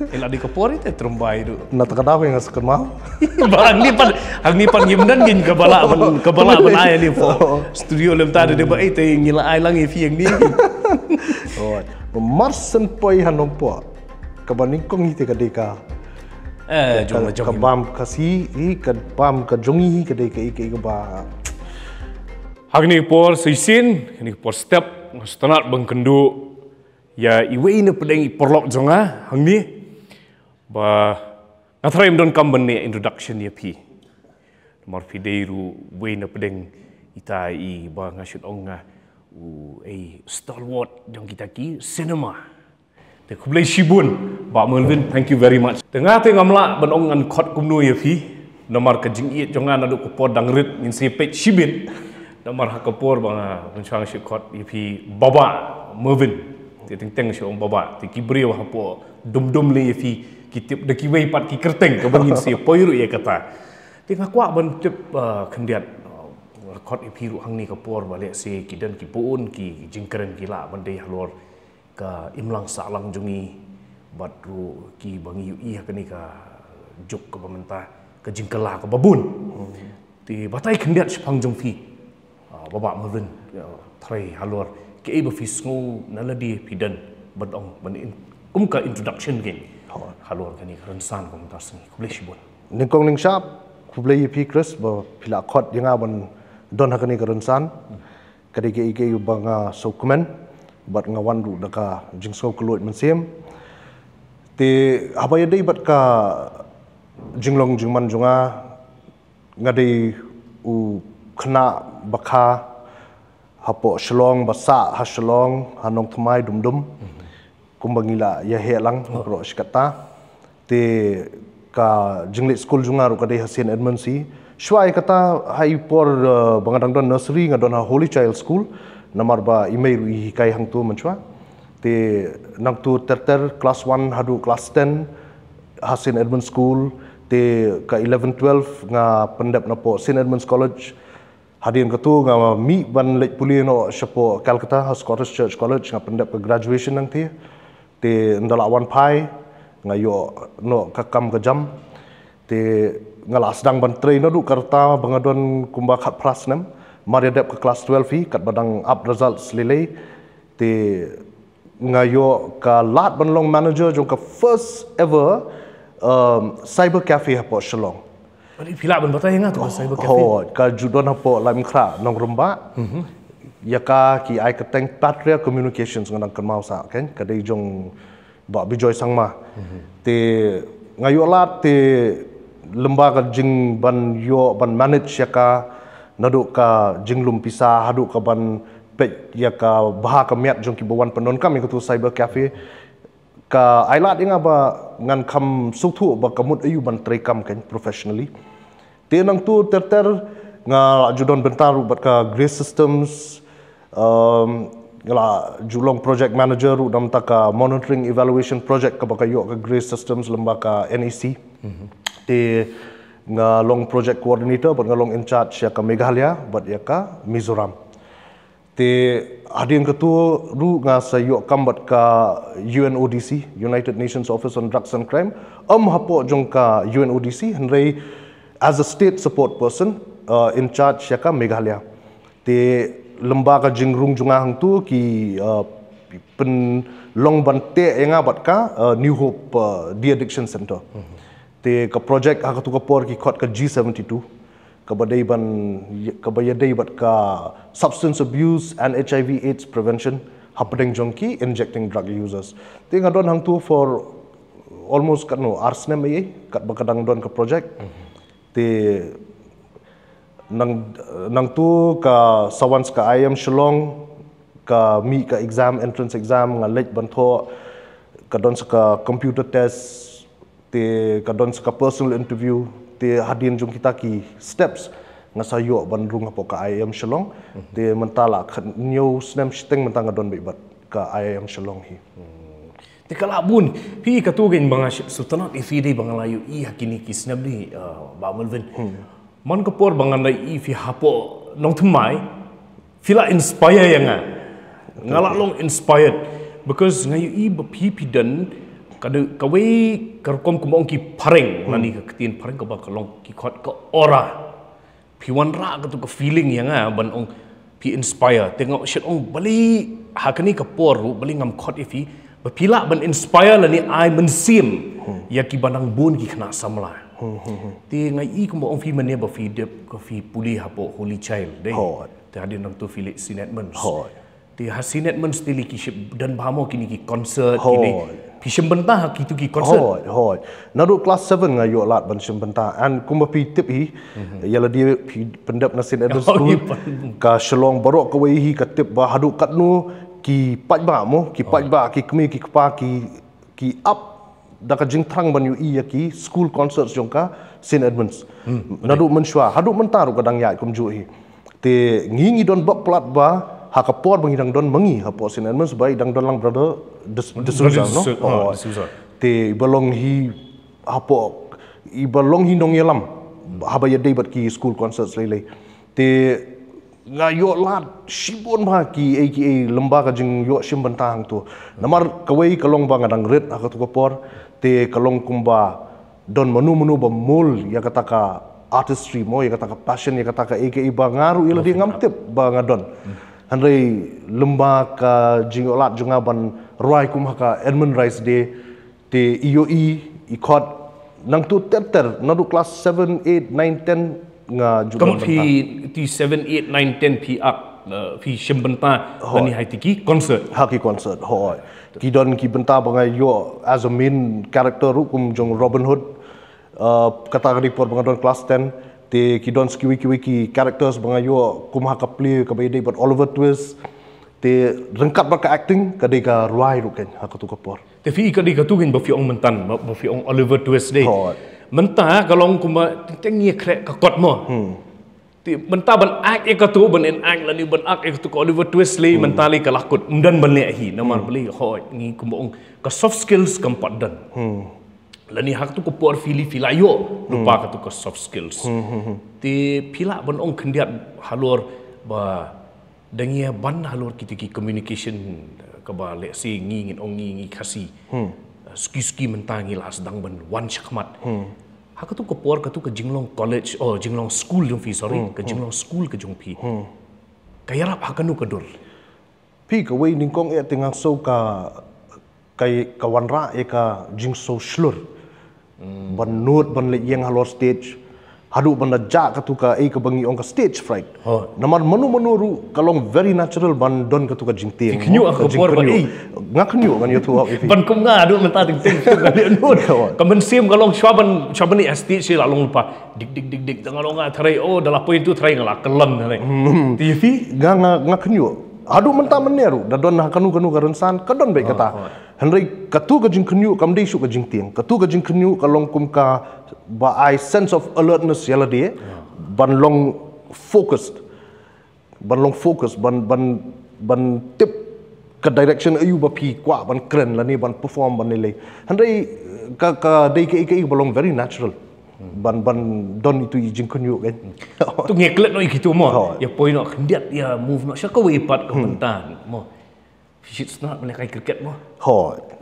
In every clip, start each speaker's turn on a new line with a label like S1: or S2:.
S1: Ela di kapor itu terumbai itu.
S2: Na takadaw yang askan mau.
S1: Barang ni pan gimdan gin kabala banaya ni po. Studio lem tadi de ba ite ngila ai lang ifi yang ni.
S2: Oh, marsen poi hanong po. Kabaning kong ite kadeka.
S1: Jom.
S2: Kabam kasi kabam kajongi kadeka ike ba.
S1: Hagni por seisin, ni por step stanat bangkendu. Ya iwe ini pedeng porlok jonga hangni ba ngatraim don kambane introduction ya pi nomor fideiru we na pedeng ita I ba ngasut onga stalwart jong kita ki cinema te kublai shibun ba Melvin, thank you very much tengah te ngamla ban ongan khot kumnu ya pi nomor kajing I jonga na do ko dangrit min sepet shibit nomor hakapor ba benchang shikot ya pi baba Melvin teng si om baba ti kibri wa hapo dum le fi kitip de kiwei pat ki kerteng ka bangin si poiru ye kata ti ngakwa ban tip khendiat rekod ipi ru hang ni ka por bale si kidan ki puun ki jingkeren gila bande halor ka imlang salang jungi batru ki bangi yu I ka ni ka juk ka bamenta ka jingkela ka babun ti batai khendiat sipang jong fi baba Melvin thrai halor ke ibu fisngu naladi pidan badong banin ka introduction gen halor kani rensan komentar sini kublai shibun
S2: ningkong ning shap kublai pi Chris ba pila khot yang ban don hakani rensan kadike ike yu banga dokumen bat ngawan ru daka jingso kluit mensiem te abaya dei bat ka jinglong jingman junga ngadei u khna bakha hapo shlong basa ha shlong hanong thmai dum kumbangila ya helang pro shkata te ka jinglet school junga ro kadai hasin edmonsi shwai kata hai por bangadang don nursery ngadon ha holy child school namar ba imei ru hikai hang tu manchwa te nang tu ter class 1 hadu class 10 hasin edmond school te ka 11 12 nga pendap na po St Edmunds College hadirin ketu nga mi ban lek puli no shapo Calcutta Scottish Church College nga pendap ke graduation nang ti ndala wan pai nga yo no kakam ke jam te ngala sedang ban train no du karta bangadon kumba khat prasnam mari dap ke kelas 12 fi kat badang up results lele te nga yo ka lat ban long manager jong ka first ever cyber cafe hapo Shillong.
S1: Adi pila ban batai nga tu cyber cafe.
S2: Ka judon hapo lam khra nong rumba. Yaka ki ai keteng Patria Communications ngang kan mau sa kan kadai jong ba bijoy sangma. Te ngayo lat te lembaga jing ban yo ban manage yaka nadu ka jinglum pisa hadu ka ban pet yaka baha ka miat jong ki bawan penon kam ikatu cyber cafe ka ailat inga ba ngan kam suthu ba kamut ayu ban trekam kan professionally. Tenang tu ter nga judon bentar bat ka Grace Systems ngala julong project manager dam ta ka monitoring evaluation project ka bakayo ka Grace Systems lembaga NEC te nga long project coordinator bat nga long in charge ya ka Meghalaya bat ya ka Mizoram te adin ketu ru nga sayo kambat ka UNODC United Nations Office on Drugs and Crime hapo jong ka UNODC henrei as a state support person in charge ya ka Meghalaya te lembaga jingrung junga hang tu ki pen long bante enga bat ka New Hope de-addiction center te ka project ha tu ka por ki khot ka G72 ka badai ban ka bayadai bat ka substance abuse and HIV AIDS prevention hapdeng jongki injecting drug users te ngadon hang tu for almost kat no arsnem ai kat bakadang don ka project te nang tu ka sawans ka IM Shillong ka mi ka exam entrance exam nga lek bantho ka don ka computer test te ka don ka personal interview te hadin jung kita ki steps nga sayo bandrung apo ka IM Shillong te mentala new snam steng mentang don bebat ka IM Shillong hi
S1: te kalabun pi katugen banga sultanat ifide banga layu I hakini ki snab ni ba Melvin man kapor bangandai I fi hapo nong thmai fila inspire yanga ngala long inspired because ngayu I bpi pidan kada kawai karkom kumong ki pareng nani ka ketin pareng ka ba kalong ki khot ka ora piwan ra ka tu ka feeling yang ban ong pi inspire tengok shit ong bali hakani ka poru bali ngam khot ifi bapila ban inspire lani ai mensim ya ki banang bun ki khna samla ti ngai I kumong fi mane ba fi dep ka fi puli hapo holy child dei te hadin nang tu filik sinetments ti hasinetments stili ki ship dan bamo kini ki concert kini pisem bentah ki tu ki concert
S2: nadu class 7 ngayo lat ban sim bentah an kumba pi tip hi yala dia pendap na St. Edward School ka shalong barok ka wei hi ka tip ba hadu kat nu ki paj ba mo ki paj ba ki kmi ki kpa ki up da ka jing thang ban yu I ki school concerts jong ka St. Edmunds nadu menshwa hadu mentaru kadang ya kum ju hi te ngingi don ba plat ba hakapor bang hidang don mangi hapo St. Edmunds bai dang don lang brother de Souza no te balong hi hapo I balong hi nong yelam habaya day bat ki school concerts lele te ngayo lat shibon ba ki aka lembaga jing yo sim bantang tu namar kawai kalong ba ngadang red hakatu kapor te kalong kumba don menu ba mul ya kataka artistry mo ya kataka passion ya kataka aka ba ngaru ila dia ngamtip ba ngadon Handai lembaga jingolat junga ban roy kumaka Edmund Rice Day te IOE ikot nang tu ter nadu class 7 8 9 10 nga juga
S1: kamu fi 7 8 9 10 pi ak fi shembenta lani haitiki concert
S2: haki concert hoy kidon ki benta bangai yo as a main character kum jong Robin Hood kata report bangai don class 10 te kidon skiwi characters bangai yo kum haka play ka bay but Oliver Twist te rengkat ba ka acting ka de ka ruai ru ken haka tu kapor
S1: te fi ka de ka tu gen ba fi ong mentan ba fi ong Oliver Twist dei mentah kalau kuma tengi krek ka kot mo ti mentah ban act e ka tu ban en act lani ban act e tu ka Oliver Twist le mentali ka lakut dan ban le hi namar beli ho ngi kuma ong ka soft skills kam padan lani hak tu ko por fili filayo lupa ka tu ka soft skills ti pila ban ong kendiat halor ba dangia ban halor kitiki communication ka ba le si ngingin ong ngi khasi ski mentangi lah sedang ban wan syakmat hak tu ko por ka tu ka jinglong college jinglong school jong fi sorry ka jinglong school ka jong pi kayarap hakanu ka dur
S2: pi ka wei ningkong e tengah so ka kai kawanra e ka jing so slur ban note ban le yang halor stage hadu ban ja ka tu ka e ka bangi on ka stage fright namar manu ru kalong very natural ban don ka tu ka jing ting
S1: kinyu ka por ba
S2: nga kinyu kan yo tu
S1: ban kum nga adu menta ting ting ka le note ka men sim kalong shaban ni stage si lalong lupa dik tangalong nga tharai dalam point tu tharai ngala kelan tharai TV
S2: nga kinyu adu menta meneru da don kanu karensan ka don baik kata Henry katu ka jing kenyu kam dei su ka jing tiang katu ka jing kenyu kalong kum ka ba I sense of alertness yala dia ban long focused ban tip ke direction ayu ba pi kwa ban keren la ni ban perform ban nilai Henry ka dei ke balong very natural ban don itu jing kenyu kan
S1: tu ngeklet no ikitu mo ya point no kendiat ya move no syaka we pat ka bentan mo shit not mana kai cricket mo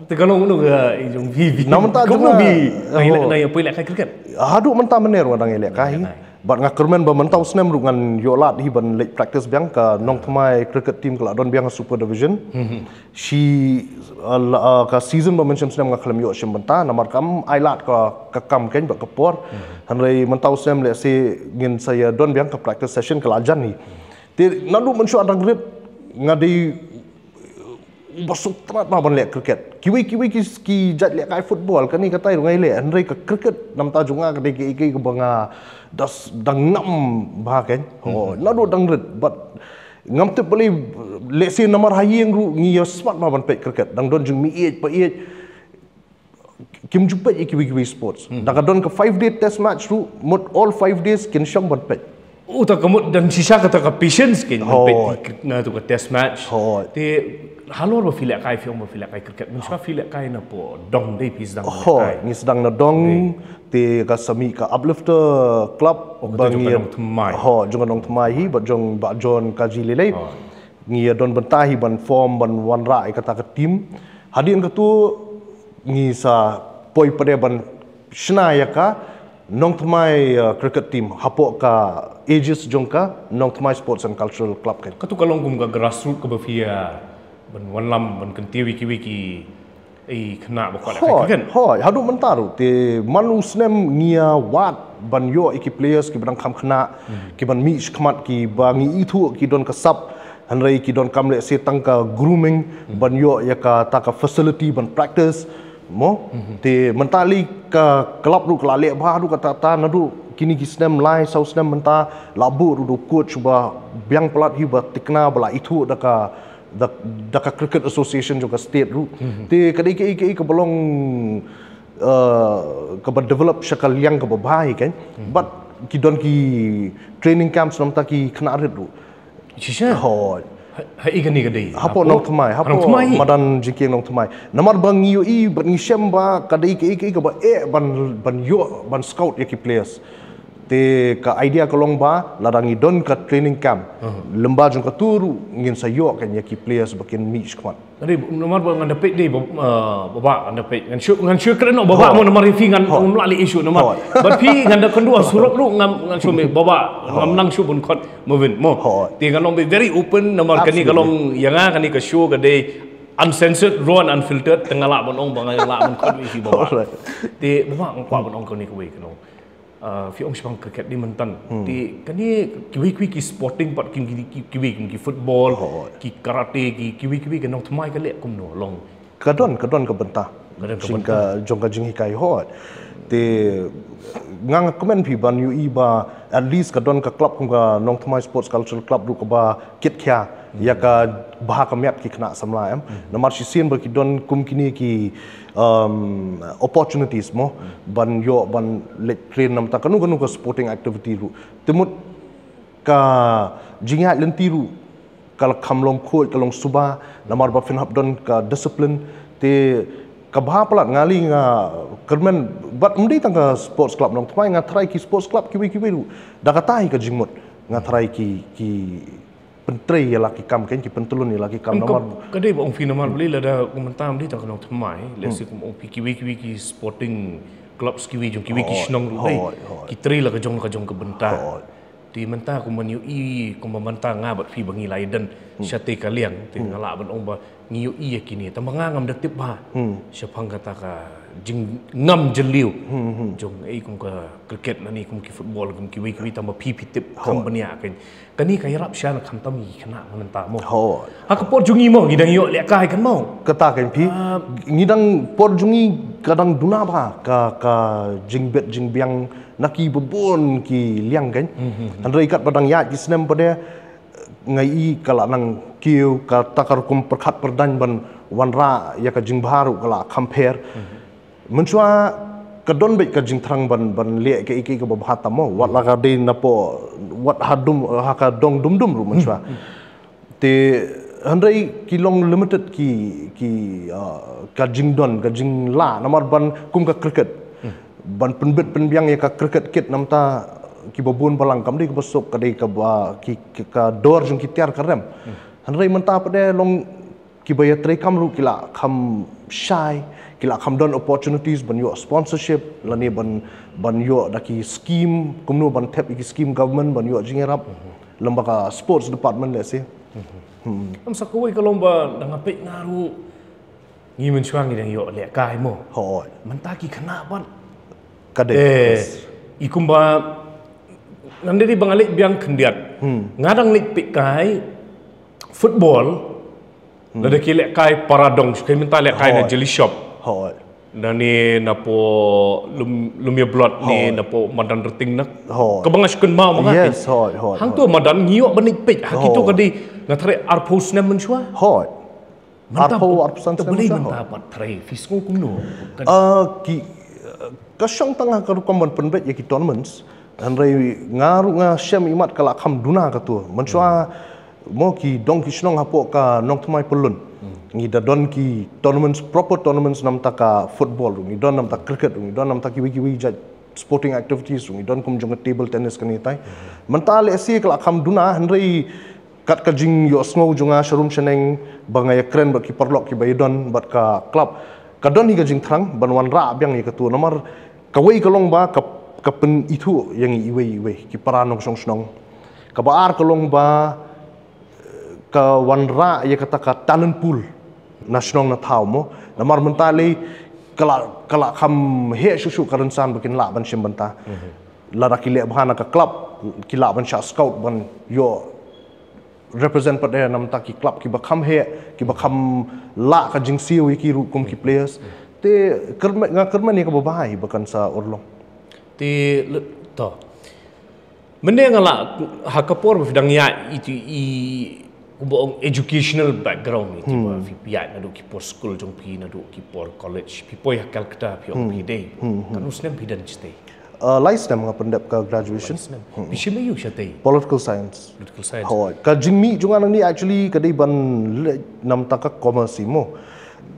S1: te kalong no ga jong vi
S2: namta juga
S1: na ya point kai cricket
S2: hadu menta mener wadang elek kai bat ngakermen ba mentau snem rungan yolat hi ban late practice biang ka nong thamai cricket team kala don biang super division she ka season ba mention snem ngakhlem yo shim benta namar kam ailat ka kam ken ba kapor hanrei mentau snem le se ngin saya don biang ka practice session kala jan ni te nadu menshu adang grip ngadi basuk terat ban lek cricket kiwi ki jat lek kai football kan ni katai rungai le hanrei ka cricket nam ta junga ka de ke banga das dang ngam ba ken nadu dang red but ngam te beli lesi nomor hayeng ru ngi smart ban pek cricket dang don jung mi pa kim jumpa kiwi sports dang don ka 5 day test match ru mot all 5 days kin syang ban pek
S1: tak kamut dan sisa kata ka patience kin pek na tu ka test match te halor ba filak kai fiong ba filak kai cricket mun filak kai na po dong dei pis dang kai
S2: ni sedang na dong te ka sami ka uplifter club bangi jong nong thmai hi ba jong ba jon ka ji lele ngi don bentahi ban form ban wan ra kata ka team hadin ka tu ngi sa poi pada ban shna ya ka nong tmai cricket team hapo ka ages jongka nong tmai sports and cultural club kan
S1: Katu kalong kum ka grassroots ka bafia ban wanlam ban kenti wiki kena bakal kan.
S2: Hoi, hadu mentaru te manu snem ngia wat ban yo iki players ki badang kham khna ki ban mi khmat ki bangi itu ki don kasap hanrai ki don kamle se tangka grooming ban yo ya ka ta ka facility ban practice mo te mentali ka club ru klale ba ru kata ta nadu kini ki snem lai sau snem menta labu ru coach ba biang pelat hi ba tikna bala itu da ka cricket association juga state ru te kadai ke belong ka develop syakal yang ka babai kan but ki don ki training camps nam ta ki khna rit ru
S1: Shisha.
S2: Hoi.
S1: Hai ikan ni kadai.
S2: Hapo nong tmai, hapo madan jiki nong tmai. Namar bang yu i ban ngisem ba kadai ke ba ban yo ban scout yaki players. Te ka idea kolong ba ladangi don ka training camp. Lemba jong ka turu ngin sayo kan yaki players bakin mi skmat.
S1: Jadi nomor ngan dapat ni bapa ngan dapat ngan syuk kerana bapa mau nomor rifi ngan melalui isu nomor. Tapi ngan dak kedua surat lu ngan syuk bapa ngan menang syuk pun kot movin mo. Ti ngan be very open nomor kani kalong yang kani ka show kade uncensored raw and unfiltered tengah lak bonong bang lak mon kot isi bapa. Ti bapa ngpa bonong kani kuwi kano. Fi ong sepang cricket di mentan di kani kiwi ki sporting pat kiwi ki football ki karate ki kiwi kenong tmai ka lek kum no long
S2: kadon ka benta singka jongka jing hikai hot te ngang komen pi ban yu i ba at least kadon ka club kum ka nong tmai sports cultural club ru ka ba kit kya ya ka bah ka miat ki kena samla em namar si sien ba ki don kum kini ki opportunities mo ban yo ban let train nam ta kanu ka sporting activity ru temut ka jingha lentiru kal khamlong khoi kalong suba namar ba fin hab don ka discipline te ka bha plat ngali nga kermen bat mdi tang ka sports club nong tmai nga try ki sports club kiwi ru da ka tai ka jingmut nga try ki pentri ya laki kam kan ki pentulun ya laki kam
S1: nomor kadai bang fi nomor beli lada komentar beli tak kenal tmai lesi kum ong kiwi ki sporting club kiwi jong kiwi ki snong ru dai ki tri la ka jong ke bentar di mentah kum menyu i kum mentah ngabat fi bangi laidan syate kaliang ti ngala ban ong ba ngiu i kini ta mangangam dak tip ba syapang kata ka jing ngam jeliu jong kum ka cricket nani kum ki football kum kiwi tambah pi tip kam bania kan kani ka yarap syan kham tami khana menenta mo ha ka por jungi mo gidang yo lek kai kan mo
S2: kata kan pi ngidang por jungi kadang duna ba ka jing bet jing biang naki bebon ki liang kan andai ikat padang ya ki snem pada ngai i kala nang kiu ka takar kum perkhat perdan ban wanra ya ka jing baru kala compare mencua kadon baik ka jing thrang ban le ke iki ka babhat mo wat la ka de na po wat hadum ha ka dong dum ru mencua te handai kilong limited ki ka jing don ka jing la namar ban kum ka cricket ban penbet penbiang ya ka cricket kit namta ki babun balang kam di besok kadai ka ka dor jung ki tiar karem handai menta pade long ki baya tre kam ru kila kham shy kila kham don opportunities ban yo sponsorship lani ban yo daki scheme kumno ban tap iki scheme government ban yo jingerap lembaga sports department le se
S1: am sakoi ka lomba dangape ngaru ngi men chuang ngi yo le kai mo
S2: hoi
S1: menta ki khana ban
S2: kade
S1: ikumba nandiri bangalik biang kendiat ngadang lik pikai football lada ki lek kai paradong kai minta lek kai na jelly shop
S2: hoi
S1: nani napo lumia blood ni napo madan reting nak kebangas kun mau maka
S2: yes hoi
S1: hang tu madan ngiok banik pik hakitu kadi ngathare arpos nem menchua
S2: hoi arpo
S1: san beli menta pat thare fisco kumno
S2: ki kasyang tengah ka rukom penbet ya ki tournaments andai ngaru nga syam imat kala kham duna ka tu menchua mo ki dong ki snong hapo ka nong tmai pelun ngi da don ki tournaments proper tournaments nam ta ka football ngi don nam ta cricket ngi don nam ta kiwi sporting activities ngi don kum jong table tennis kani tai mental esi kala kham duna handai kat ka jing yo sngo junga sharum sheneng bangaya kren ba ki perlok ki baydon bat ka club kadon hi ka jing thrang ban wan ra byang ni ka tu namar kawai kalong ba ka pen itu yang iwe ki paranong song snong ka ba ar kalong ba ka wan ra ya kata ka talent pool na snong na thau mo namar mentale kala kham he shu karan san bakin la ban shim banta la rakile bhana ka club kila ban sha scout ban yo represent pada nam ta ki club ki bakham he ki bakham la ka jing siu ki ru kum ki players te kerma ni ka bahai bakan sa urlong
S1: te to mende ngala hakapor bidang ya itu i kubong educational background ni tiba ya na do ki por school jong pi na do ki por college pi poi hakal kata pi ong pi dei kan usnem bidan stay
S2: life stem nga pendap ka graduation
S1: bishim yu shatei
S2: political science hoi ka jingmi jungan ni actually kadai ban nam taka commerce mo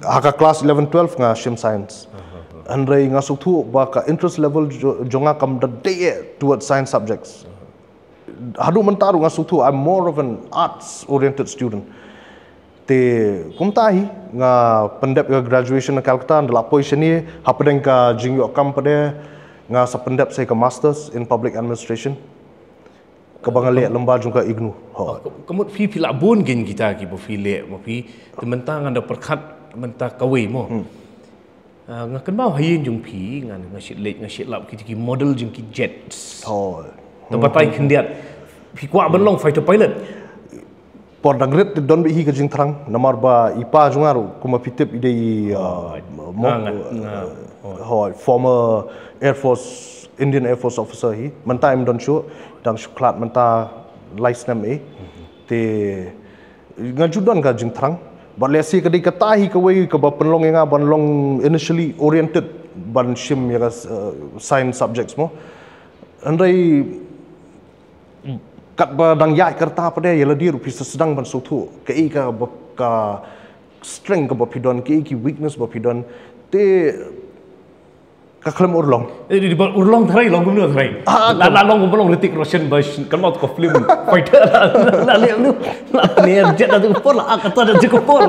S2: haka class 11 12 nga shim science andrei nga suktu ba ka interest level jonga kam da day towards science subjects hadu mentaru nga suktu I'm more of an arts oriented student te kumtahi nga pendap ka graduation na Calcutta ndala position ni hapadeng ka jingyo kam pada nga sa pendap saya ke masters in public administration ke bangalek lembar juga IGNU
S1: kamu fi pila bun gen kita ki bo fi le mo fi tementang anda perkhat menta kawai mo nga kan mau hayin jung pi nga shit lap ki model jung ki jets tabatai khendiat fi kwa ban long fighter pilot
S2: por dangret don bi hi ka jing thrang namar ba ipa jungaru kuma pitip idei former Air Force, Indian Air Force officer hi. Menta im don show, dang shuklat menta license me. Te ngajudon ka jing thrang. But let's see kadai kata hi kawai ka ba penlong nga ban long initially oriented ban shim ya science subjects mo. Andai kat ba dang yai kerta pada ya ladir pi sedang ban sotu. Ke ka strength ka ba pidon ke ki weakness ba pidon te kaklam urlong.
S1: Di urlong tharai long gumno tharai. La long gumno Hrithik Roshan bas kan mau ko film fighter la le nu la ne jet da ko la kata da ko por.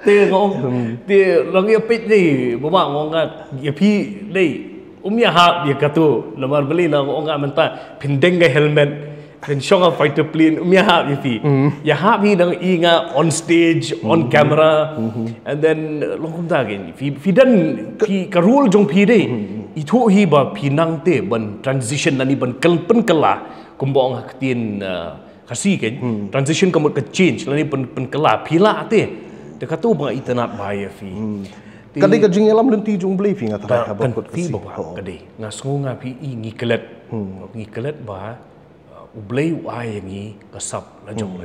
S1: Te ngong te long ya pit ni buma ngong ya pi dei umya ha ya katu lamar beli la ngong menta pindeng ga helmet pen shong fighter plane umya ha ya pi. Ya ha pi dang inga on stage on camera and then long kum da gen fi dan pi ka rule jong pi dei itu hi ba pinang te ban transition nani ban kelpen kala kumbong haktin kasi ken transition kamut ke change nani pen kala pila te de katu ba internet bahaya fi
S2: kadai ka jing elam lenti jung blei fi ngata ha ba
S1: kot fi ba kadai ngasunga pi i ngikelet ba ublei ai ngi kasap lajong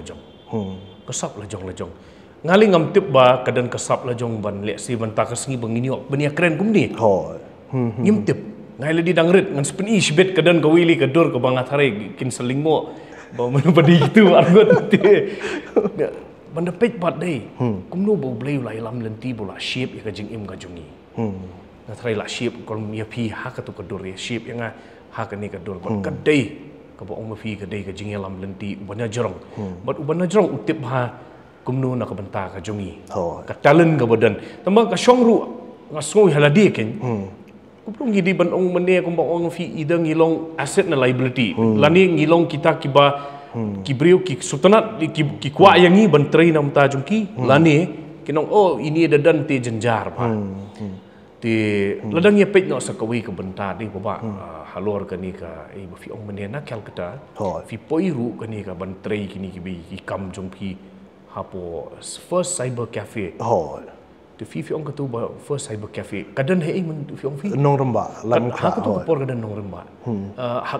S1: kasap lajong ngali ngam tip ba kadan kasap lajong ban le si ban takas ngi bangini ok bania keren kumni ngim tip ngai le di dangret ngan spen i shbet kadan ka wili ka dor ka banga thare kin seling mo ba manu padi itu argot te banda pet pat dei kumno bo blei lai lam lenti bola shape ya ka jing im ka jungi na thare la shape kon ya pi ha ka to ka dor ya shape yang ha ka ni ka dor kon ka dei ka bo ong ma fi ka dei ka jing lam lenti banya jorong but ubana jorong utip ha kumno na ka banta ka jungi ka talent ka badan tamba ka shongru ngasoi haladi ken kupung gidi ban ong mene ko ong fi idang ngilong asset na liability lani ngilong kita kiba kibriu ki sultanat ki kwa yangi ban train nam ta jungki lani kinong oh ini ada dan te jenjar pa te ladang ye pet no sakawi ka banta di baba halor ka ni ka ba fi ong mene na Calcutta fi poiru ka ni ka ban trai kini ki kam jungki hapo first cyber cafe tu fi ong katu ba first cyber cafe kadan he mun fi ong fi
S2: nong remba lam
S1: ha katu por kadan nong remba ha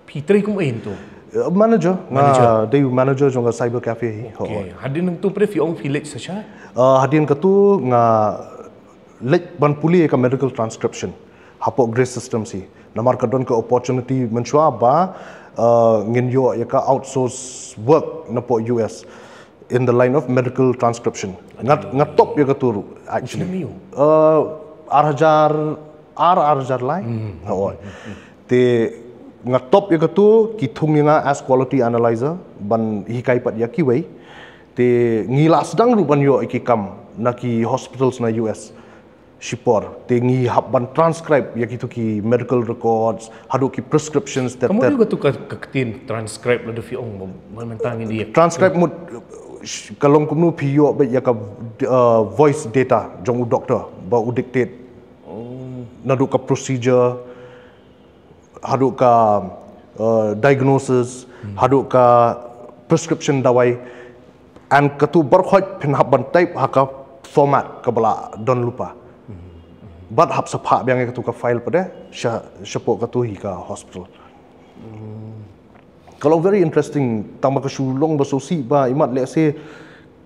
S1: fi trai kum ain tu
S2: manager they manager jonga cyber cafe hi
S1: okay hadin tu pre fi ong fi lek sacha
S2: hadin katu nga lek ban puli ka medical transcription hapo grace system si namar kadon ka opportunity menchua ba ngin yo ya ka outsource work na po US in the line of medical transcription ngat top ya katuru actually arjar lai te ngat top ya katu ki thung nga as quality analyzer ban hikai pat ya ki wei te ngila sedang ru ban yo ikikam na ki hospitals na US shipor tengi hab ban transcribe ya gitu ki medical records hadu ki prescriptions that
S1: Kamu juga tu ketin transcribe la defi ong mentangin dia.
S2: transcribe mut kalong kumnu piyo ba ya ka voice data jong u doctor ba u dictate nadu ka procedure hadu ka diagnosis hadu ka prescription dawai and katu berkhoj pen hab ban type haka format ka bala don lupa bat hab sapa biang katu ka file pada syapo katu hi ka hospital kalau very interesting tang ba ka sulong ba sosi ba imat let's say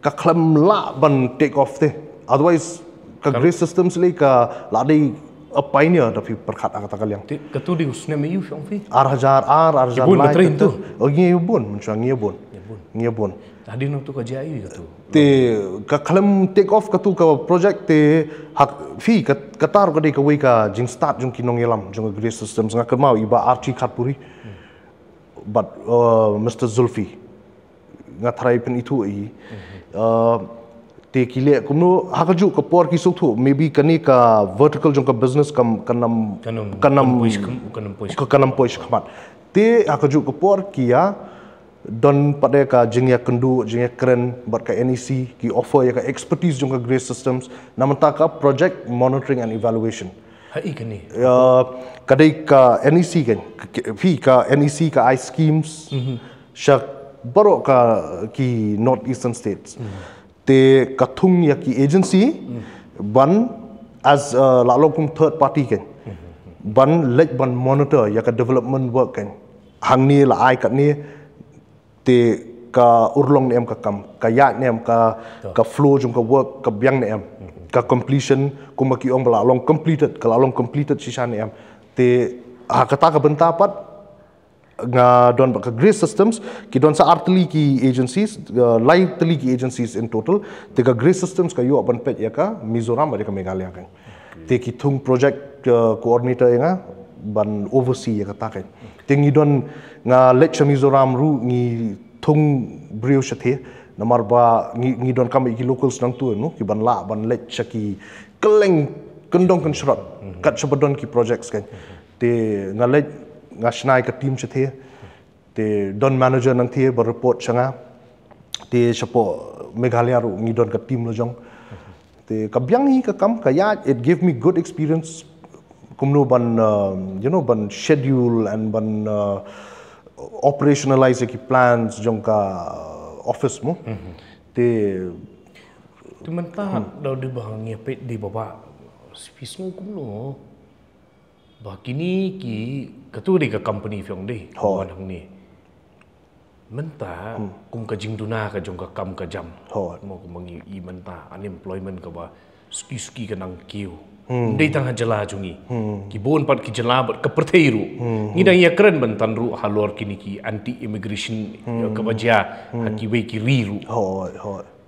S2: ka klam la ban take off te otherwise ka gray systems le ka la dei a pioneer tapi perkhat kata kalian
S1: Katu di usne me you fiong fi.
S2: arhajar
S1: Ibun betrain tu.
S2: ngi bun mencang ngi bun
S1: Tadi nak tu kerja ayu katu.
S2: te ka khalam take off katu ka project te hak fi katar ka dei ka wei ka jing start jung kinong yelam jung gray systems nga kemau iba archi khatpuri but Mr Zulfi nga tharai pen itu i te kile kumno hakaju ka por ki sothu maybe kani ka vertical jung ka business kanam poish khamat te hakaju ka por kia don pada ka jingya kendu jingya keren bat ka NEC ki offer ya ka expertise jung ka gray systems namanta ka project monitoring and evaluation
S1: Hai kani.
S2: kadai ka NEC kan fi ka NEC ka I schemes syak baro ka ki northeastern states te kathung ya ki agency ban as lalong kum third party kan ban lek ban monitor ya ka development work kan hang ni la ai kat ni te ka urlong nem ka kam ka ya nem ka flow jung ka work ka biang nem ka completion kuma ki ong bala long completed sisa nem te kata ka bentapat nga don ka gray systems ki don sa artli ki agencies lai tli ki agencies in total te ka gray systems ka yo ban pet ya ka Mizoram ada ka Meghalaya kan te ki thung project coordinator nga ban oversee ya kata kan te ngi don nga lecture Mizoram ru ngi thung brio shathe namar ba ngi don kam ki locals nang tu no ki ban la ban lecture ki keleng kendong kan shrat kat sabadon ki projects kan te nga nga shnai ka team chathe te don manager nang the ba report changa te chapo Meghalaya ru ngi don ka team lo jong te ka byang hi ka kam ka ya it gave me good experience kumno ban ban schedule and ban operationalize ki plans jong ka office mo te
S1: Tu mentah dah di bahang ngepet di bawah spisno kumno. Bah kini ki katu di ka company fiong deh kawan hang ni. Mentah kum ka jingduna ka jong ka kam ka jam. Mo kum mangi i mentah unemployment ka ba ski ka nang kiu. Dei tang jala jungi. Ki bon pat ki jala bat ka pertheiru. Ni dang ya keren bentan ru halor kini ki anti immigration ka baja haki we ki riru.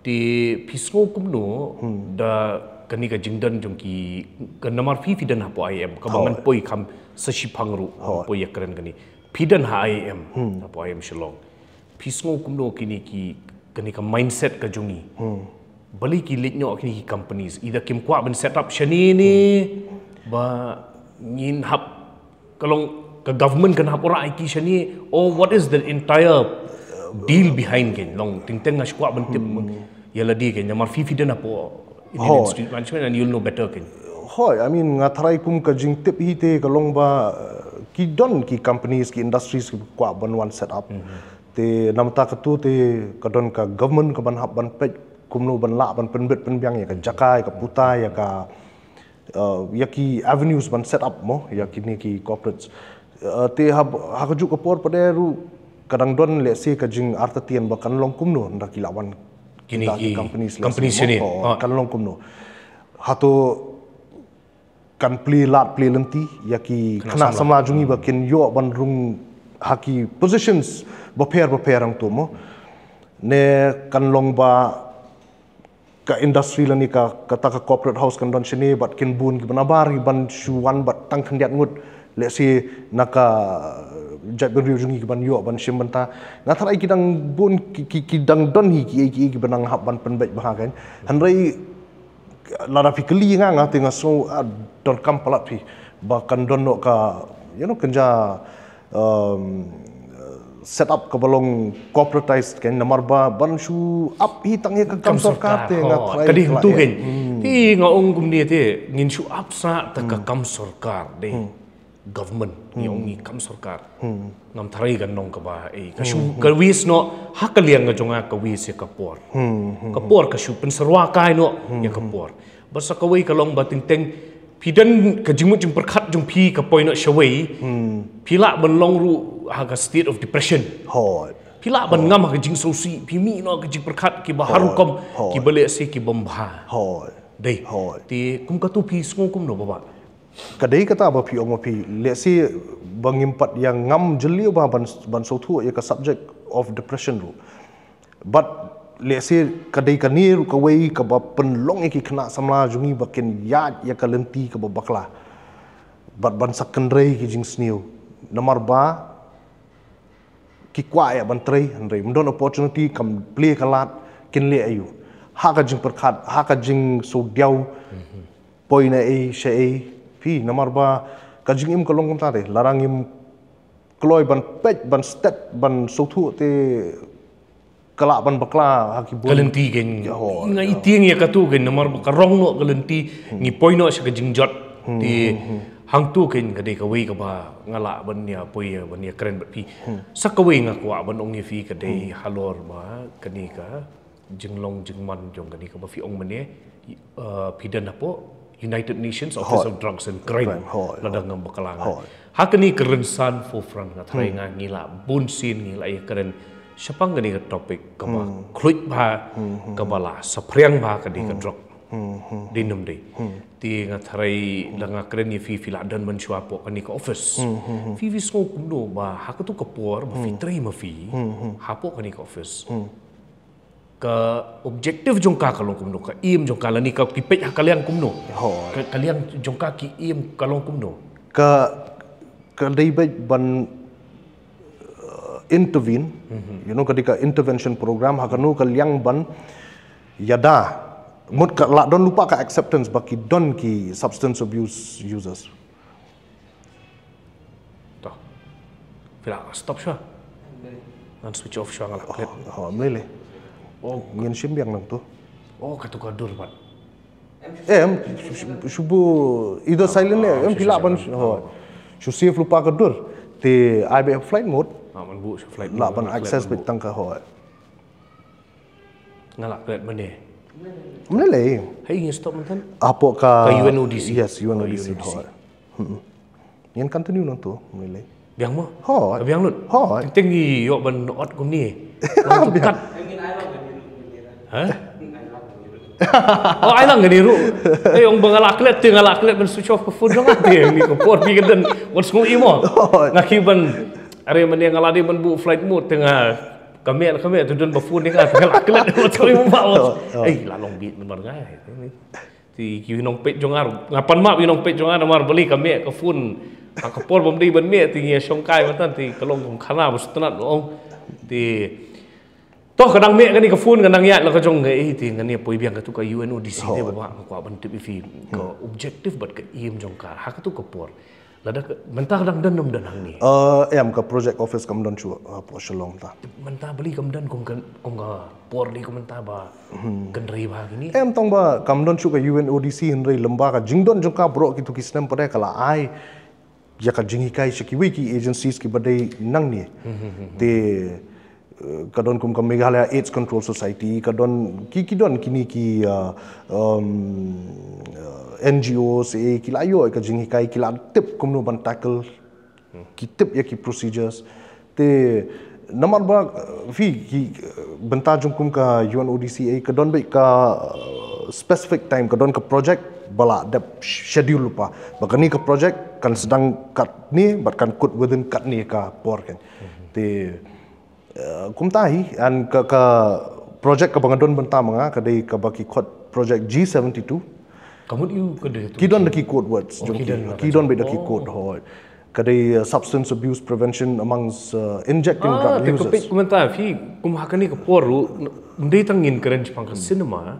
S1: Di pisngo kumno da kani ka jingdan jong ki kanamar fi fidan hapo IM ka bangan poi kam sashipangru po yakran kani fidan ha IM hapo IM Shillong pisngo kumno kini ki kani ka mindset ka jongi bali ki letnyo kini ki companies ida kim kwa ban set up shani ni ba ngin hap kalong ka government kan hap ora ki shani or what is the entire deal behind ken long tingteng nga shkwa ban tip yala di ken namar fi fidan hapo Indian street management and you'll know better kan.
S2: I mean ngatarai kum ka jing tip hi te kalong ba ki don ki companies ki industries ki kwa ban one set up. Te namta ka tu te ka don ka government ka ban hab ban pet kumno ban la ban penbet penbiang ya ka jakai ka putai ya ka ya ki avenues ban set up mo ya kini ki corporates. Te hab hakaju ka por paderu kadang don let's say ka jing artatian ba kan long kumno ndaki lawan
S1: kini ki companies ni
S2: kan long kumno hato kan play lenti ya ki kena sama jungi ba kin yo ban rung haki positions ba pair ang tu mo ne kan long ba ka industry lani ka kata ka corporate house kan don sini bat kin bun ki banabari ban shuan bat tang khandiat ngut let's say naka jat ben jungi ki ban yo ban shim banta ngathar ai kidang bun kidang don hi ki banang hab ban penbet bahagan hanrai lara pi keli nga tinga so don kam palat pi bahkan don no ka kenja set up ka balong corporatized ken namar ba ban shu up hi tang ka kam sarkar te nga try
S1: kadi tu ken ti nga ong kum ni te ngin shu up sa ta ka kam sarkar de government ni ong ni kam sarkar ngam thari kan nong ka ba ka shu ka wis no ha ka liang ga jonga ka wis ka por ka shu pen sarwa kai no ya ka por basa ka wei ka long ba ting teng pidan ka jimut jim perkhat jong pi ka point no shawei pila ban long ru ha ka state of depression
S2: hoi
S1: pila ban ngam ka jing so si pi mi no ka jing perkhat ki ba haru kom ki bale se ki bomba
S2: hoi
S1: dei ti kum ka tu pi sngom kum no ba
S2: kadai kata ba pi ong pi le si bangimpat yang ngam jeli ba ban so thu ya ka subject of depression ru but le si kadai kanir ka wei ka ba penlong ki kena samla jungi bakin ya ka lenti ka ba bakla but ban secondary ki jing sniu nomor ba ki kwa ya ban trei handrei mdon opportunity kam play kalat kin le ayu ha ka jing perkhat ha ka jing so diau poina e she pi nomor ba ka jing im kolong kom ta de larang im kloi ban pet ban stat ban so thu te kala ban bakla haki bon
S1: kalenti gen ngai tieng ya katu gen nomor ka rong no kalenti ngi poino sa ka jing jot ti hang tu ken ka de ka wei ka ba ngala ban ya poi ban ya kren pi sak ka wei nga kwa ban ong ni fi ka de halor ba kani ka jinglong jingman jong kani ka ba fi ong mane pidan apo United Nations Office of Drugs and Crime ladang ngam bakalangan hakani keren san for front nga thai nga ngila bun sin ngila ya keren siapang gani ka topik ka ba kluit ba ka bala sapriang ba ka di ka drug dinum de ti nga thai langa keren ni fi fila dan man shwa po kani ka office fi vi sko kumno ba hakatu ka por ba fi trai ma fi hapo kani ka office ka objektif jong ka kalong kumno ka im jong ka lani ka pipet hakaliang kumno ka kaliang jong ka ki im kalong kumno
S2: ka dai ban intervene ketika intervention program hakanu kaliang ban yada mut ka la don lupa ka acceptance baki don ki substance abuse users
S1: toh fila stop sha dan switch off sha ngala
S2: mele ngin simbiang nang tu
S1: katu kadur pat
S2: em subu either silent em pila ban su safe lupa kadur te IBF flight mode
S1: man bu flight
S2: la ban access bit tang ka ho
S1: ngala klet mane
S2: mele
S1: hey ngi stop man tan
S2: apo ka
S1: UNODC
S2: yes UNODC ho yen continue nang tu mele
S1: biang mo
S2: ho
S1: biang lut
S2: ho
S1: tinggi yo ban ot kum ni long kat ha ai lang gani ru ong bangalak let tingalak let ban switch off ka phone dong ate ni ko por pi gadan what's ngo imo ngakiban are man yang ngaladi ban bu flight mode tengah kami tu don ba phone ni ka tingalak let what's ngo imo ba la long bit man ngai ti ki nong pet jongar ngapan ma wi nong pet jongar mar beli kami ka phone ka por bom di ban me ti nge song kai man ti kalong kum khana bu stanat ong ti toh kadang me kan ni ka phone kadang ya la ka jong ngai ti ngani poi biang ka tu ka UNODC te ba ko ban tip fi ko objective but ka im jong ka ha ka tu ka por lada mentah kadang dan dan hang ni
S2: em ka project office kam don chu po shalom ta
S1: mentah beli kam dan kong ka por di ko mentah ba kan rei ba gini
S2: em tong ba kam don chu ka UNODC hinrei lamba ka jingdon jong ka bro ki tu kisnam pare kala ai ya ka jingi kai shiki wiki agencies ki badai nang ni te kadon kum ka Meghalaya AIDS Control Society kadon ki don kini ki NGOs ki layo ka jingi kai ki la tip kum no ban tackle ki tip ya ki procedures te namar ba fi ki benta jung kum ka UNODC kadon be ka specific time kadon ka project bala dep schedule lupa bakani ka project kan sedang kat ni bahkan kut within kat ni ka por kan te kumtahi an ka project ka bangadon benta manga kadai ka baki khot project G72
S1: kamu you kadai tu
S2: kidon daki code words kidon be daki code ho kadai substance abuse prevention amongst injecting drug users
S1: te komentar fi kum hakani ka poru ndai tangin keren pang ka cinema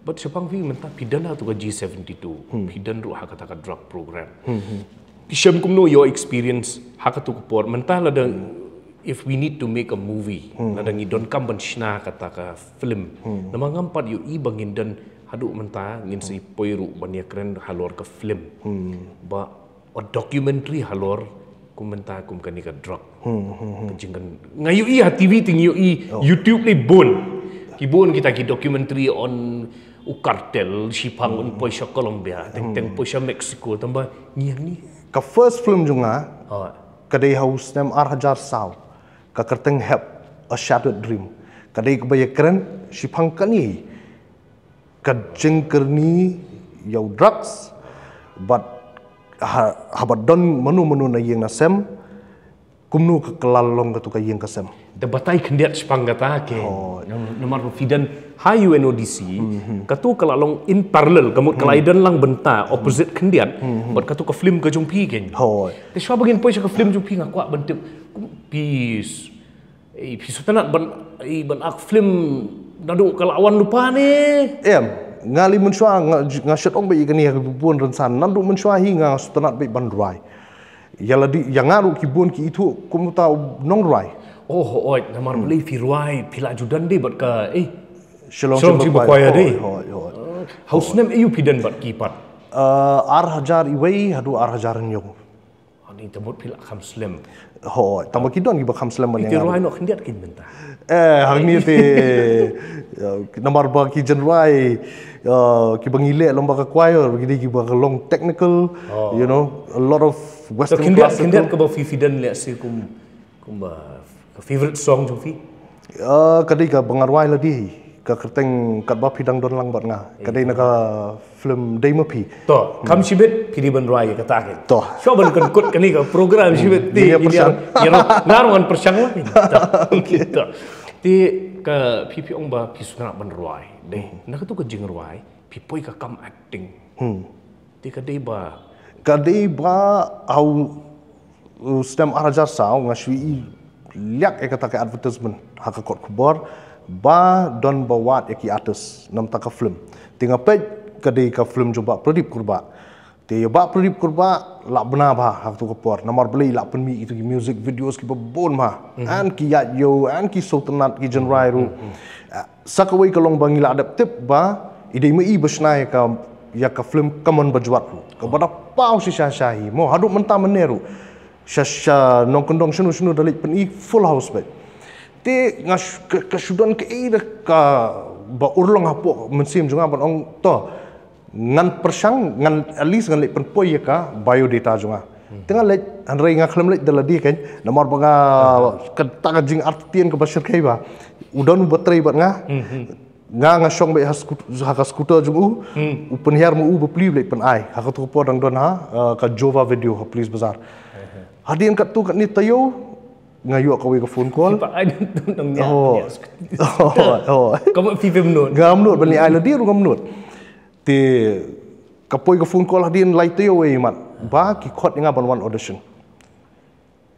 S1: but sepang vi mentah pidan tu ka G72 pidan ru hak kata drug program Pisham kumno your experience hak tu kupor mentah la if we need to make a movie la dang idon kam ban shna kata ka film nama ngampat yo i bangin dan hadu mentah ngin si poiru bania keren halor ka film ba a documentary halor kumenta kum kani ka drug kejingkan ngayu i TV ting yo i YouTube ni bon kibon kita ki documentary on kartel Shipang on Poisha Colombia teng Poisha Mexico tambah nyiang ni
S2: ka first film junga kadai house nem Arhajar Sao ka kerteng help a shattered dream kadai kebaya keren Shipang kani ka jengkerni yo drugs but habat don menu na yeng nasem kumnu ka kelalong ka tu ka yeng kasem
S1: the batai kendiat Shipang kata ke nomor fidan hayu NODC katu kelalong in parallel kamut kelaidan lang benta opposite kendiat but katu ka film ka jumpi ken te shwa bagin poi ka film jumpi ngakwa bentuk peace pisu tanat ban ak film nadu kalawan lupa ni
S2: ngali menshwa ngashet ong bai kani bubun rensan nadu menshwa hi nga tanat bai bandrai yala di yang ngaru kibun ki itu kumuta nong rai
S1: oi namar beli firwai pila judan de bat ka
S2: Shalom
S1: Cibakwaya de house name ayu pidan bat kipat
S2: Arhajar iwai hadu Arhajar nyong
S1: ani tamut pila kham slam
S2: tambah kidon gi bakham slam ban
S1: yang rai no kendiat kin benta
S2: hang ni te nomor ba ki jenrai ki bangile lomba ka choir gidi ki ba long technical you know a lot of western classical
S1: kendiat ka ba fifidan le si kumba favorite song jong fi
S2: kadai ka bangarwai la di ka kerteng kat ba pidang don lang bat nga kadai na ka film dai mapi
S1: to kam sibet pidi ban rai kata ke
S2: to
S1: so ban kan kut kani ka program sibet ti yang ngarongan persang lah to ti ka pipi ong ba pisuna ban rai deh nak tu ka jing rai pipoi ka kam acting ti kadai ba
S2: au stem Arhajar Sao ngasui liak kata ke advertisement hak kot kubor ba don bawat eki artis nam taka film tinga pej kadai ka film coba Pradip Kurba te ba Pradip Kurba la bena ba hak tu kupor nomor beli la penmi itu ki music videos ki bon ma an ki ya yo an ki sultanat ki jenrai ru sakawai kalong bangila adaptif ba idei mai besnai ka ya ka film kamon bajuat ru ka bada pau si shahi mo hadu menta meneru shasha nong kendong shunu dalik pen full house bed te ngas ke sudan ke ida ka ba urlong hapo mensim junga ban ong to ngan persang ngan at least ngan lek pen poi ka biodata junga tengah lek anrai nga khlem lek daladi kan nomor banga ka ta jing artian ke basir kai ba udon batrai bat nga song be has skuter jungu upen hiar mu bepli lek pen ai ha ka tu po dang don ha ka jova video ha please bazar hadian kat tu kat ni tayo ngayu akawi ka phone call
S1: pak ai tu nang nya kamu film nut
S2: gamnut bani ai ladi ru gamnut te kapoi ka phone call hadian lai tayo we mat ba ki khot nga ban one audition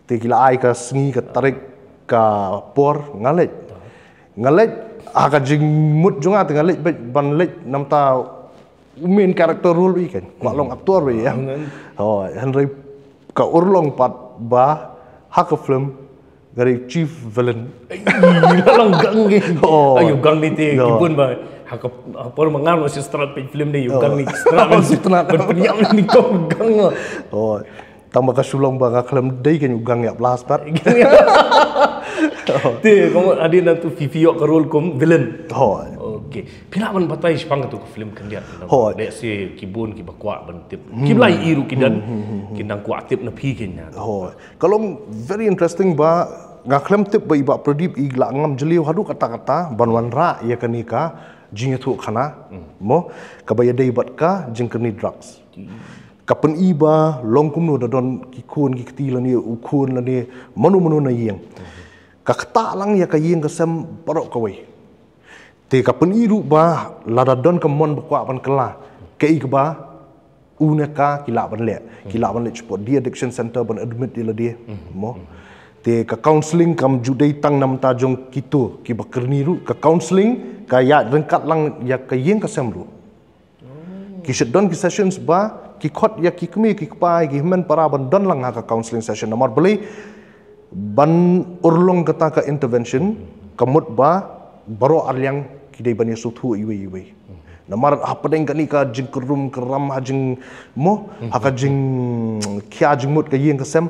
S2: te kila ai ka sngi ka tarik ka por ngalet aga jing mut junga te ngalet ban let nam ta main character role wi kan kwa long aktor we ya henry ka urlong pat ba hak film dari chief villain
S1: lang gang ni ayo gang ni te kibun ba hak apa mangar masih strat film ni gang ni strat berpeniam ni kau gang
S2: tambah ka sulong ba ka film dai kan gang ya plus pat
S1: te kamu adina tu vivio ka role kom villain okay pila man batai Shipang tu film kendiat dek si kibun ki bakwa bentip kiblai iru kidan kinang kwa tip na pi kinya
S2: kalau very interesting ba ngaklem tip ba iba Pradip igla ngam jeliu hadu kata-kata banwan ra ya kanika jing tu khana mo kabaya dei bat ka jing kani drugs kapen iba longkum no don kikun ki kti lani ukun lani manu na yeng ka kata lang ya ka yeng ka sem parok kawai te kapen iru ba lada don ka mon bakwa ban kala ke ikba uneka kila ban le sport di addiction center ban admit di ladi mo te ka counseling kam judai tang nam ta jong kitu ki bakerni ru ka counseling kaya rengkat lang ya kayeng kasemru ki shedon ki sessions ba ki khot ya ki kmi ki pai ki men para ban don lang ha ka counseling session namar beli ban urlong kata ka intervention kamut ba baro arliang ki dei bani suthu iwe namar hapadeng kani ka jing kerum keram hajing mo haka jing kya jing mut ka yeng kasem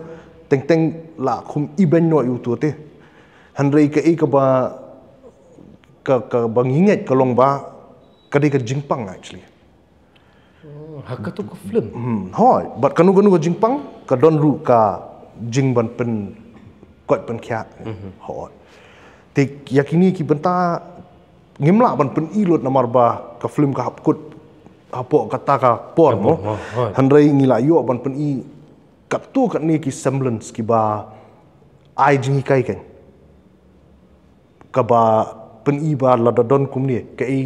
S2: teng teng la khum iben no yu tu te hanrei ka e ka ba ka banginget ka long ba ka dei ka jingpang actually
S1: haka tu ko film
S2: hoi but kanu ka jingpang ka don ru ka jing ban pen kot pen kya hoi te yakini ki benta ngimla ban pen ilot namar ba ka film ka hapkut hapo kata ka por mo hanrei ngila yo ban pen i kat tu kat ni ki semblance ki ba ai jingi kai kan ka ba pen i ba la don kum ni ka i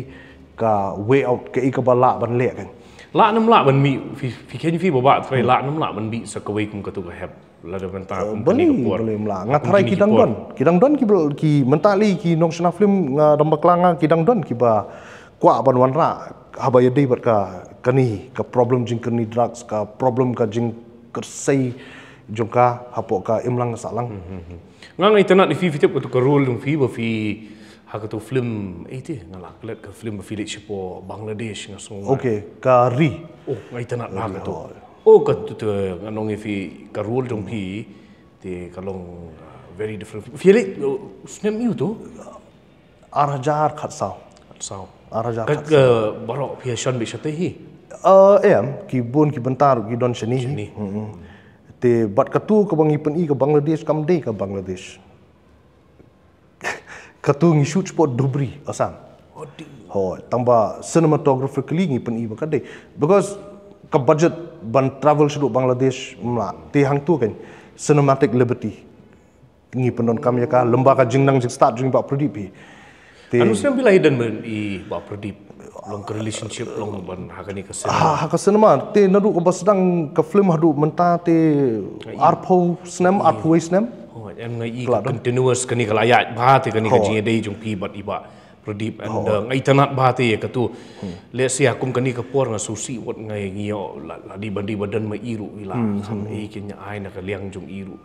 S2: ka way out ka i ka ba la ban le kan
S1: la nam la ban mi fi ken fi ba trai la nam la ban bi sa ka wei kum ka tu ka heb la da ban ta kum
S2: bani boleh mla ngatrai kidang don ki mentali ki nong sna film nga damba klanga kidang don ki ba kwa ban wanra habaya dei bat ka kani ka problem jing kani drugs ka problem ka jing kersei jongka hapo ka imlang salang
S1: ngang ai tanat fi tip ka role dum fi ba fi ha ka tu film ti ngalak let ka film ba fi le chipo Bangladesh nga song
S2: okay ka ri
S1: oh ngai tanat ba ka tu oh ka tu nganong fi ka role dum fi te kalong very different fi le snem you tu
S2: arhajar khatsau
S1: sao
S2: arhajar
S1: ka barok fi shan bi shate hi
S2: em ki bon ki bentar ki don shani te bat katu ka bangi pen i ka Bangladesh kam dei ka Bangladesh katu ngi shoot spot dubri asam ho tamba cinematographically ngi pen i ba kadai because ka budget ban travel shuru Bangladesh mla te hang tu kan cinematic liberty ngi pendon kam ya ka lembaga jingnang jing start jing ba pradip hi
S1: te anu sem bila hidan ben i ba pradip long relationship long ban hakani ka cinema
S2: ha ka cinema te nadu ko basdang ka film hadu menta te arpo snem arpo snem
S1: oh em ngai i continuous kani ka layat ba te kani ka jing dei jong pi bat iba pradip and ngai tanat ba te ka tu le sia kum kani ka por nga susi wat ngai ngio la di bandi badan ma iru ila kham e kin ai na ka liang jong iru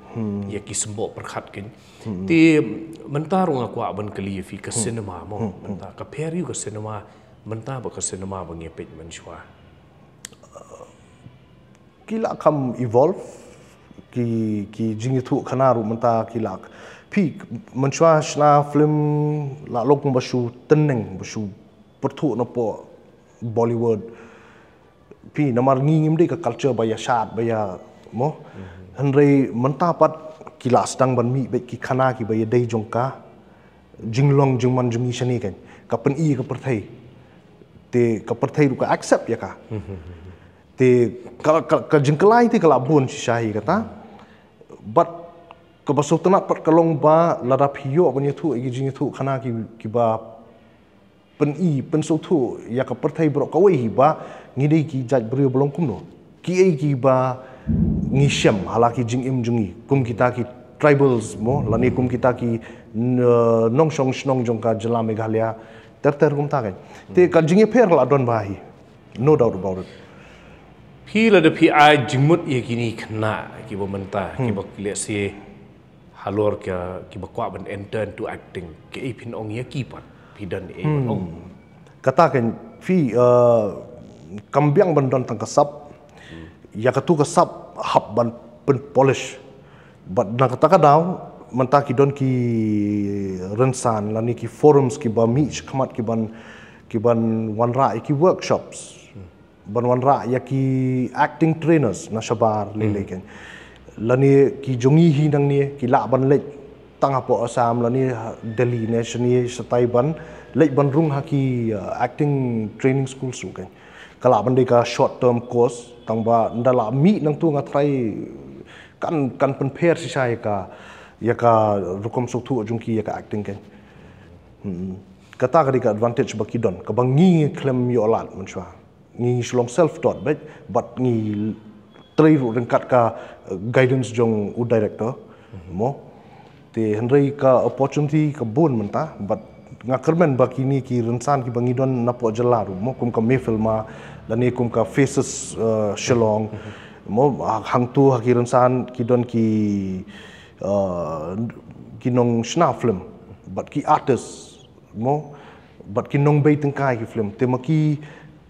S1: ya ki sembo perkhat kin te mentar nga kwa ban kali fi ka cinema mo menta ka peri ka cinema menta ba ka cinema ba nge pej man shwa
S2: kila kam evolve ki jingi thu khana ru menta kila pi manchwa shna film la lok bashu teneng bashu perthu na po Bollywood pi namar ngingim de ka culture ba ya shat ba ya mo hanrei menta pat kila stang ban mi be ki khana ki ba ya dei jongka jinglong jingman jungi shani kan ka pen i ka perthai te ka perthai ru ka accept ya ka te ka jingklai te kala bun shahi kata but ka baso tanat pat kalong ba ladap hiyo ban thu igi jing thu khana ki ba pen i pen so thu ya ka perthai bro ka wei ba ngidei ki jaj brio bolong kumno ki ei ki ba ngi shem halaki jing im jungi kum kita ki tribals mo lani kum kita ki nong song snong jong ka jala meghalaya ter kum ta kan te ka jingi pher la don ba hi no doubt about it
S1: pi la de pi ai jingmut ye kini khna ki bo menta ki bo le se halor ki ba kwa ban enter into acting ki e pin ong ye ki pat pi dan e ong
S2: kata kan fi kambyang ban don tang kasap ya katu kasap hab ban pen polish but na kata ka daw menta ki don ki rensan lani ki forums ki ba mi khmat ki ban wanra ki workshops ban wanra ya ki acting trainers na shabar lele kan lani ki jongi hi nang ni ki la ban lek tang apo asam lani Delhi national satai ban lek ban rung ha ki acting training school su kan kala ban de ka short term course tang ba ndala mi nang tu nga try kan pen pher si sai ka ya ka rukom so thu jung ki ya ka acting kan kata ka di ka advantage ba ki don ka bang ngi klem yo lat man chwa ngi shlong self taught but ngi trai ru rengkat ka guidance jong u director mo te henrei ka opportunity ka bun menta but ngakermen bakini ki rensan ki bangidon napo jelaru mo kum ka me filma dan ni kum ka faces Shillong mo hang tu haki rensan ki don ki nong shna film but ki artist mo but ki nong bay tengkai ki film tema ki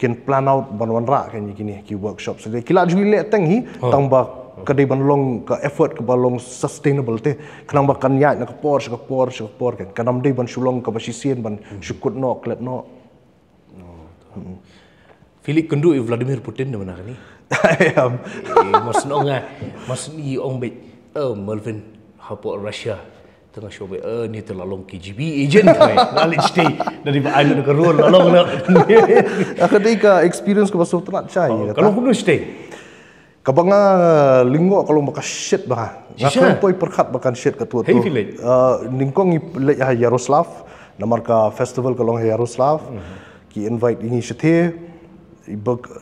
S2: ken plan out ban ra kan ni ki workshop so kila jui le teng hi tang ba kadai ban long ka effort ka balong sustainable te kanang ba kan ya na ka por kan kanam dei ban shulong ka ba sisien ban shukut no klet no
S1: Philip kendu Vladimir Putin na mana ni mas nonga mas ni ong be Melvin hapo Russia tengah show be ni terlalong KGB agent kai knowledge day dari ba anu ka role lalong na
S2: akadai ka experience ka ba so trat chai
S1: kalau kuno stay
S2: kabanga lingo kalau maka shit bah ngakon poi perkhat bakan shit ka tu ningkong le Yaroslav namar ka festival kalong Yaroslav ki invite ini shethe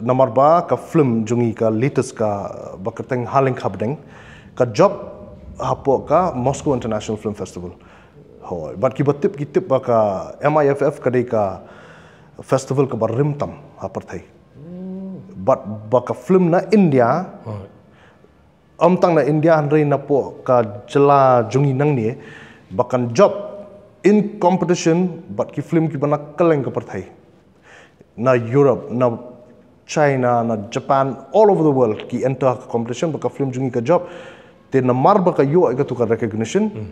S2: namar ba ka film jungi ka latest ka bakateng haling khabdeng ka job hapo ka Moscow International Film Festival ho but ki batip ba ka MIFF kadai ka festival ka barimtam haparthai but baka film na India tang na India handai na po ka jela jungi nang ni bakan job in competition but ki film ki bana kaleng ka parthai na Europe na China na Japan all over the world ki enter competition baka film jungi ka job te na mar baka yo ka tu ka recognition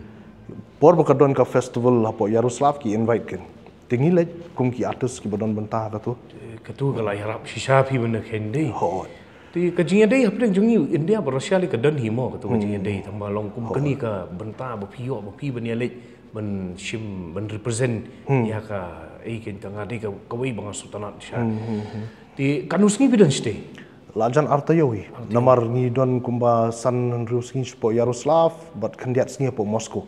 S2: por baka don ka festival hapo Yaroslav ki invite ken tingi le kung ki artist ki badon bantah ka tu
S1: ketu kalau harap sisa pi benda kendi. Ti kajian dei apa yang jungi India berasal dari kedan himo ketu kajian dei tambah long kum keni ka benta bepio bepi benia lek men shim men represent ya ka ken tengah dei ka kawai bang sultanat sha. Ti kanusngi bidan stay.
S2: Lajan artayowi namar ni don kumba san rusngi po Yaroslav but kandiat sngi po Moscow.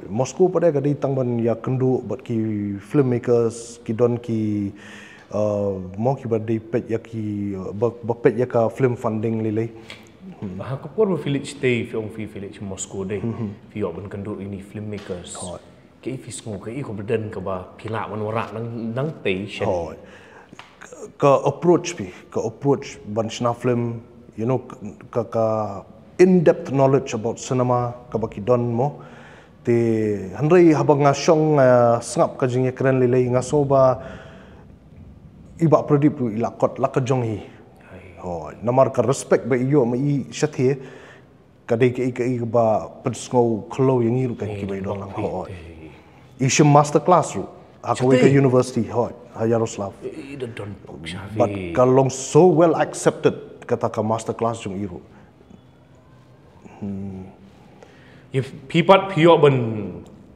S2: Moscow pada kadai tangban ya kendu but ki filmmakers ki don ki mo ki badai pet ya ki bapet ya ka film funding lilai
S1: ha ko por Philip stay film Philip Moscow dei fi ban kendu ini filmmakers ke fi sngo ke ko beden ka ba pila wan wara nang te shen
S2: ka approach ban shna film you know ka in depth knowledge about cinema ka ba ki don mo te handai habang nga syong sngap ka jing ekran lilai nga soba iba prodip tu ilakot lakajong hi ho namar ka respect ba iyo ma i shathi kadai ke ba pensngo klo yang iru kan ki ba do lang ho ishim master class ru aku ke university ho Yaroslav but kalong so well accepted kata ka master class jung iru
S1: if pipat pio ban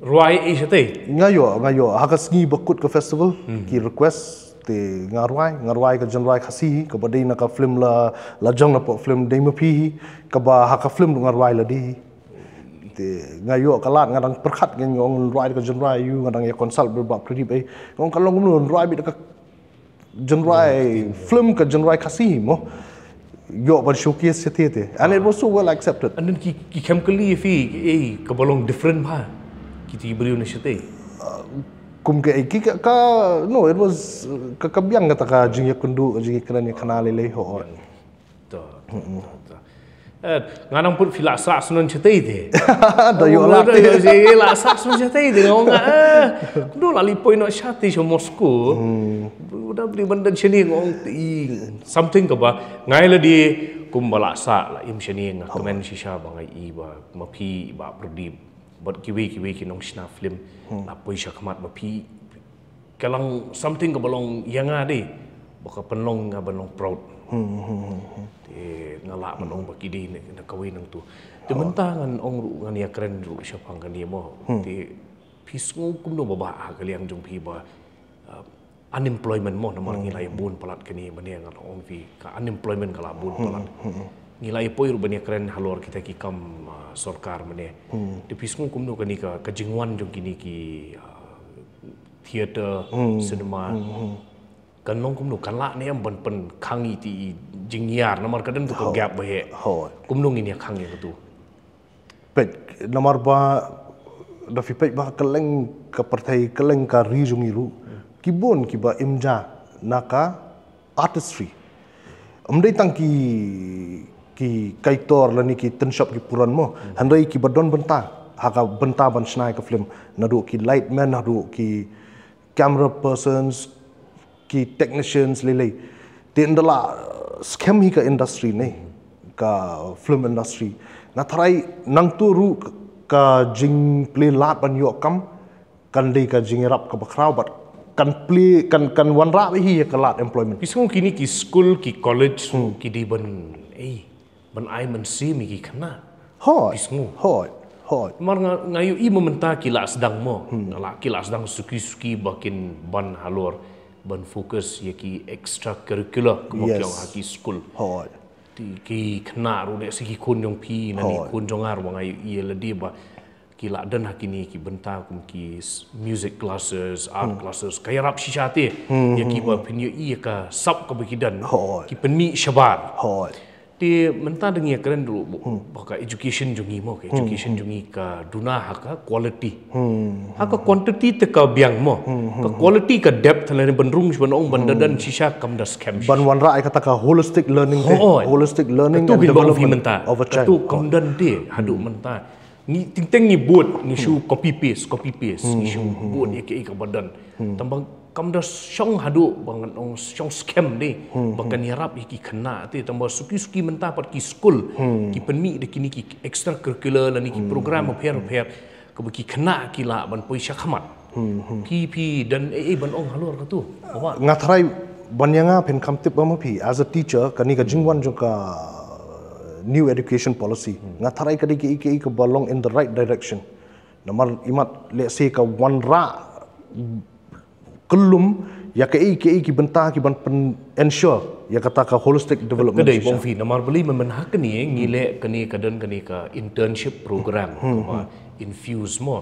S1: ruai isate
S2: ngayo hakas ngi bakut ke festival ki request te ngarwai ka janwai khasi ka badai na ka film la jong na po film dei mapi ka ba ha ka film ngarwai la di te ngayo kalat ngadang perkhat ngen ngong ruai ka janwai yu ngadang ya consult ba kredit ai ngong kalong mun ruai bi ka janwai film ka janwai khasi mo yo ban showcase te and it was so well accepted
S1: and then ki chemically fi ka balong different ba ki beriu na shite
S2: kum ke ka no it was kabyang kata ka jing yakundu jing kran ya kanale le ho
S1: to nganang put fila sa sunan chitei de
S2: da yo la te
S1: la sa sunan chitei de ngong do la li point no shati so Moscow udah beli benda sini ngong something ka ba ngai la di kum bala sa la im sini nga komen shisha ba ngai i ba mapi ba prodip but kiwi ki nong shna film la poisha khamat ba phi kalang something ka balong yanga de baka penlong nga balong proud te ngala manong ba kidi na kawi nang tu te mentangan ong ru ngan ya keren ru syapang kan dia mo te pisngu kum no baba ka liang jong phi ba unemployment mo namar ngilai bun palat kani mane ngan ong fi ka unemployment kala bun palat ngilai poi ru bania keren halor kita ki kam sarkar mane di pisngu kum no kani ka jingwan jong kini ki theater cinema kan nong kum no kan la ne am ban pen khangi ti jingyar namar kadan tu ka gap ba he kum nong ini khang ya tu
S2: pet namar ba da fipet ba keleng ka partai keleng ka rijungiru kibon kiba imja naka artistry amdai tang ki kaitor lani ki tin shop ki puran mo handai ki badon benta haka benta ban snai ka film nadu ki lightman nadu ki camera persons ki technicians lele tendala scam hi ka industry ne ka film industry na tharai nang tu ru ka jing play lat ban yo kam kan dei ka jing rap ka bakrau bat kan play kan wan ra hi ka lat employment
S1: pisong kini ki school ki college ki di ban ban ai man si mi ki khana
S2: hoi
S1: pisong
S2: hoi
S1: mar ngayu i mementa ki la sedang mo la ki la sedang suki bakin ban halor ban fokus ye ki extracurricular ko
S2: Yes.
S1: kyong haki school
S2: hoi
S1: ki khana ru de siki kun jong pi na ni kun jong ar wang ai ye le di ba ki la dan hakini ki benta kum ki music classes art classes kaya rap shishate ye ki ba pinyo i ka sab ka bikidan ki penmi shabar
S2: hoi
S1: ti menta dengi keren dulu baka education jungi mo ke education jungi ka duna haka quality haka quantity te ka biang mo ka quality ka depth le benrung ban ong bandadan shisha kam das scam
S2: ban wan ra ai kata ka holistic learning holistic learning
S1: tu
S2: and
S1: bil bang fi
S2: development
S1: menta
S2: of a child
S1: tu kam dan de hadu menta ni tingteng ni buat ni shu copy paste ni shu buat ye ke ka badan tambang kam da syong hadu bangan ong syong scam de bakan ni rap ki kena te tambah suki menta pat ki school ki penmi de kini ki extracurricular la ni ki program of hair ke ki kena ki la ban poi syakhamat PP dan ban ong halor ka tu bawa
S2: ngathrai banyanga pen kamtip ba pi as a teacher kani ka jingwan jo ka new education policy ngathrai kadi ki ka balong in the right direction namar imat let's say ka wan ra kelum ya ki benta ki ban ensure ya kata ka holistic development
S1: kedai bong fi namar beli memen hak ni ngile kani kadan kani ka internship program ko infuse mo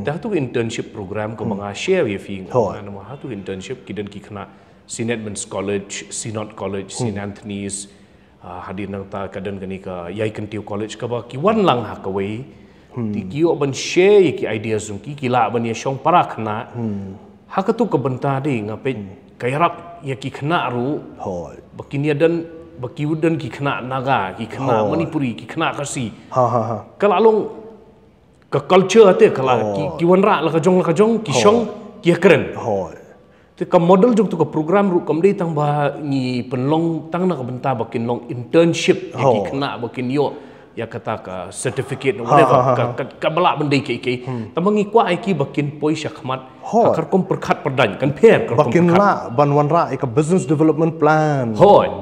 S1: dah tu internship program ko mga share ye fi nama ha tu internship kidan ki khana St Edmunds College Synod College St Anthony's hadir nang ta kadan kani ka Yai Kentiu College ka ba ki wan lang ha ka wei ti ki ban share ye ki ideas ki la ban ye shong para khana hakatu ka benta de ngape kayarap ya ki khana ru
S2: hoi
S1: bakinia dan bakiudan ki khana naga ki khana manipuri ki khana kasi
S2: ha
S1: kalalong ka culture ate kala ki wanra la ka jong ki shong ki keren
S2: hoi
S1: te ka model jong tu ka program ru kam dei tang ba ni penlong tang na ka benta bakin long internship ya ki khana bakin yo ya kata ka certificate whatever ka bala bendai ke tamangi kwa ai ki bakin poi syakmat akar kom perkhat perdan kan pair
S2: bakin la ban wan ra ka business development plan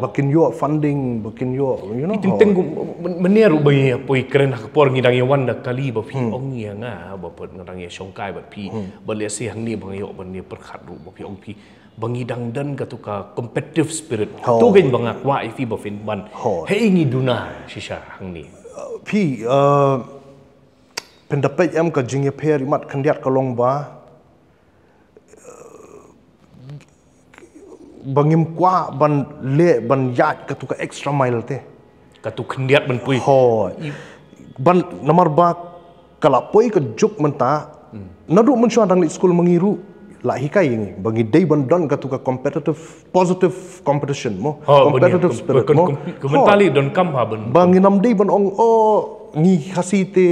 S2: bakin yo funding bakin yo you know
S1: teng meneru bai poi keren ka por ngidang yawan da kali ba pi ong ya nga ba pot ngidang ya songkai ba pi ba le si hang ni bang yo ban ni perkhat ru ba pi ong pi bangidang dan ka competitive spirit tu gen bangak wa ai fi ba fin ban hei ngi duna shisha hang ni
S2: pi pendapat am ka jingya pair imat kandiat kalong ba bangim kwa ban le ban yat ka tu ka extra mile te
S1: ka tu kandiat ban pui
S2: ban nomor ba kala poi ka juk menta nadu mensuan dang school mengiru la hikai ini bagi day ban don ka tu ka competitive positive competition mo competitive spirit mo
S1: komentali don kam ha ban
S2: bangi nam day ban ong ngi khasite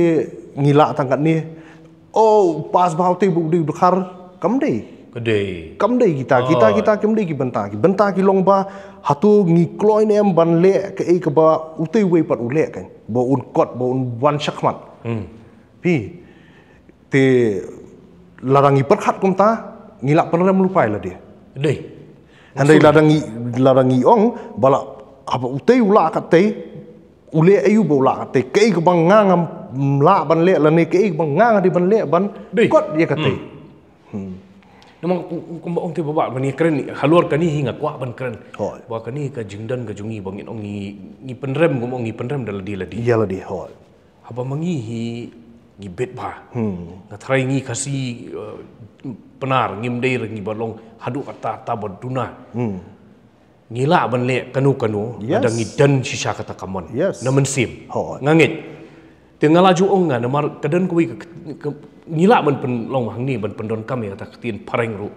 S2: ngi la tangkat ni pas bau te bu di khar kam day kam day kita kam day ki benta ki long ba hatu ngi kloi nem ban le ke e ka ba utei we pat ule kan bo un kot bo un wan shakmat pi te larangi perkhat kum ta ngilak pernah melupai lah dia.
S1: Deh.
S2: Andai larangi ong bala apa utei ula katai ule ayu bola katai kei ke bang ngam la ban le la ne kei bang ngang di ban le ban kot dia katai.
S1: Namang kumba ong te baba mani keren halur kani hinga kwa ban keren. Ba kani ka jingdan ka jungi bangin ong ni penrem ngom ngi penrem dal di ladi.
S2: Iya ladi hoi.
S1: Apa mangi hi ngi bet ba. Ngatrai ngi kasi penar ngim dei ngi balong hadu kata tabad duna ngila ban le kanu ada ngi dan sisa kata kamon na mensim ngangit tengah laju ong nga namar kadan kuwi ngila ban pen long hang ni ban pendon kam ya kata ketien pareng ru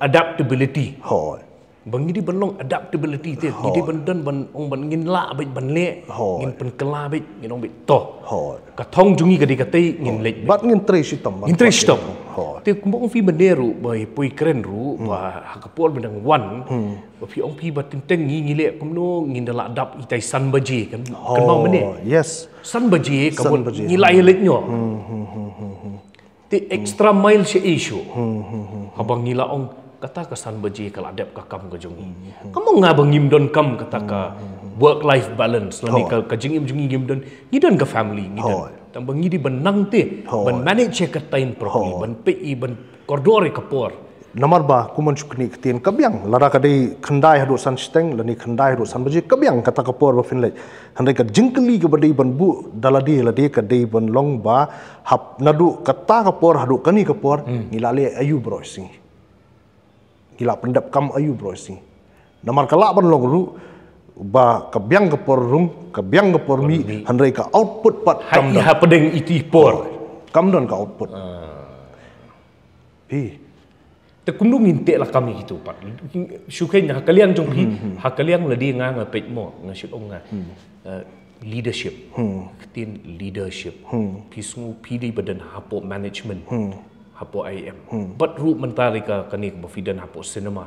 S1: adaptability
S2: hoi
S1: bangi di ban long adaptability te di ban don ban ong ban ngin la bai ban le ngin pen kela bai ngin ong bai to
S2: hoi
S1: ka thong jungi ka di ka tei ngin lek
S2: bat ngin tre sitam
S1: ngin tre stop te kumbong fi banderu bai pui keren ru ba hakapol bendang wan ba fi ong fi ba tenteng ngi le kumno ngin dala adap itai san baji kan mau mene
S2: yes
S1: san baji ka bon ngilai lek nyo te extra mile se issue habang ngila ong kata ka san baji kala adap ka kam ka jungi kamu ngabang ngimdon kam kata ka work life balance lani ka jingim jungi ngimdon ngidon ka family ngidon tambang ngidi benang te ban manage ka time properly ban pi ban kordore ka por
S2: namar ba kuman chukni ketien kabyang lara ka dei khandai hadu san steng lani khandai hadu san baji kabyang kata ka por ba finlai handai ka jingkeli ka badai ban bu daladi ladi ka dei ban long ba hap nadu kata ka por hadu kani ka por ngilale ayu brosi gila pendap kam ayu brosi namar kala ban long ru ba kabyang ka por rung kabyang ka por mi handai ka output pat kam
S1: ha pedeng iti por
S2: kam don ka output pi
S1: te kumdu nginte la kami itu pat syukenya hakaliang jong pi hakaliang ladi nga nga pet mo nga shit ong nga leadership ketin leadership pisngu pidi badan hapo management hapo IM but ru mentari ka kani ka bafidan hapo cinema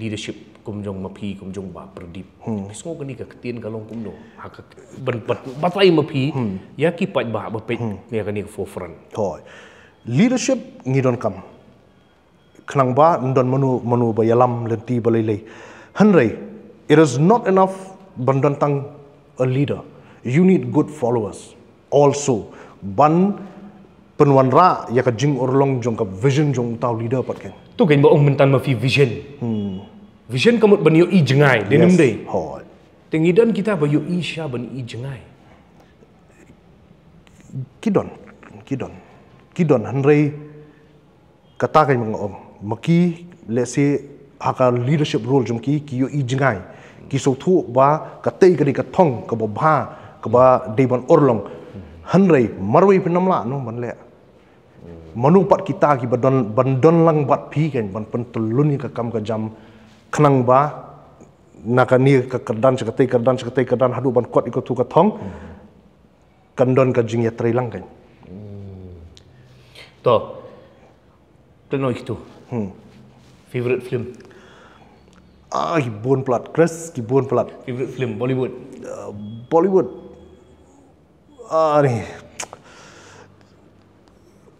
S1: leadership kumjong mapi kumjong ba perdip pisngu kani ka ketin kalong kumdo hak ban batai mapi ya ki pat ba pet ne kani ka forefront
S2: hoi leadership ngidon kam khnang ba ndon manu ba yalam lenti balai hanrei it is not enough bandon tang a leader you need good followers also ban penwanra ya ka jing orlong jong ka vision jong tau leader pat ken
S1: tu kan ba ong mentan ma fi vision vision kamut ban yo i jengai denum dei
S2: hoi
S1: tengidan kita ba yo i sha ban i jengai
S2: kidon hanrei kata kai mga om maki let's say haka leadership role jom ki yo i jingai ki so thu ba ka tei ka ka thong ka ba bha ka ba deban orlong hanrei marwai penamla no man le manu pat kita ki bandon lang bat phi kan ban pen tulun ka kam ka jam khnang ba nakani ka kardan ka tei kardan hadu ban kot iko thu ka thong kandon ka jing ya trei lang kan
S1: to tenoi itu favorite film
S2: kibun plat Chris kibun plat
S1: favorite film
S2: Bollywood ni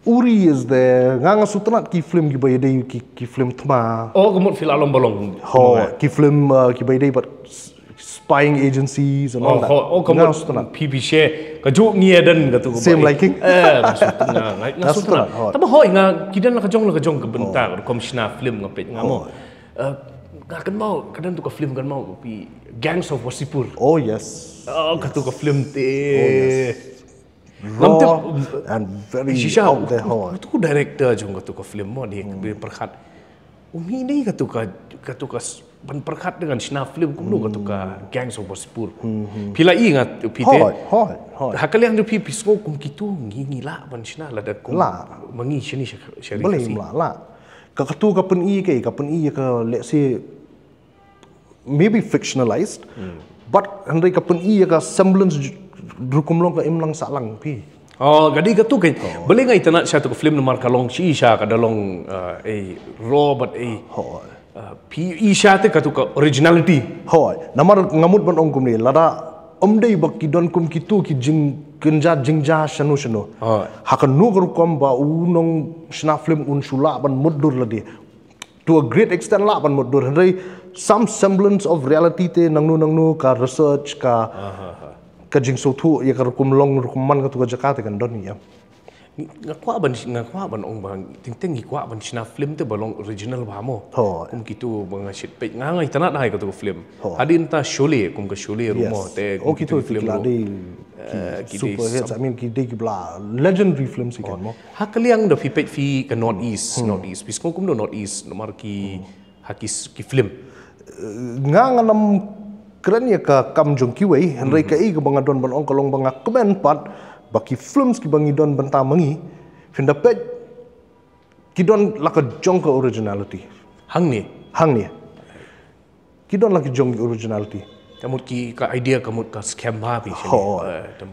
S2: Uri is there nganga sutrat ki film ki bayade ki film thma
S1: kamut film alom bolong
S2: ki film ki bayade but spying agencies and all that
S1: kamut PP share ka jo ngia dan ka tu
S2: same liking
S1: ngasutrat tapi hoi nga kidan la ka jong ka bentar komishna film ngapet ngamo nga kan mau kadang tu ka film kan mau pi Gangs of Wasseypur
S2: oh yes
S1: ka tu ka film te
S2: raw and very out there
S1: tu director jong ka tu ka film mo ni perkhat umi ni ka tu ka ban perkhat dengan sina film kumno ka tu ka Gangs of Wasseypur pila ingat pite
S2: hoi
S1: hakaliang du pi pisgo kum kitu ngila ban sina la da kum mangi shini shari
S2: boleh la ka katu ka pen i ka let's say maybe fictionalized but handai ka pen i ka semblance drukum long ka imlang salang pi
S1: gadi ka tu kan boleh ngai tanat satu ka film nomor kalong si isha ka dalong robot pi isha te ka tu ka originality
S2: hoi namar ngamut ban ong kum ni lada omdei bak ki don kum kitu ki jingja shanu hakan nu kum ba unong shna film un shula ban muddur ladi to a great extent la ban muddur handai some semblance of reality te nangnu ka research ka jing so thu ya ka kum long kum man ka tu ka jakarta kan don ya
S1: ngakwa ban ong bang ting ngikwa ban sina film te balong original ba mo kum kitu bang shit pe ngai tanat hai ka tu film hadin ta shole kum ka shole rumo te
S2: kitu film di super hits I mean ki de ki bla legendary films kan mo
S1: hakaliang da fi pet fi ka north east bis kum do north east nomar ki hakis ki film
S2: nganam keren ya ka kam jong ki wei henry ka i ka bangadon ban ong kalong banga komen pat baki films ki bangi don banta mangi finda pet Kidon laka jong ke originality.
S1: Hang ni.
S2: Kidon laki jong ke originality.
S1: Kamu ki ka idea kamu ka scam ha pi.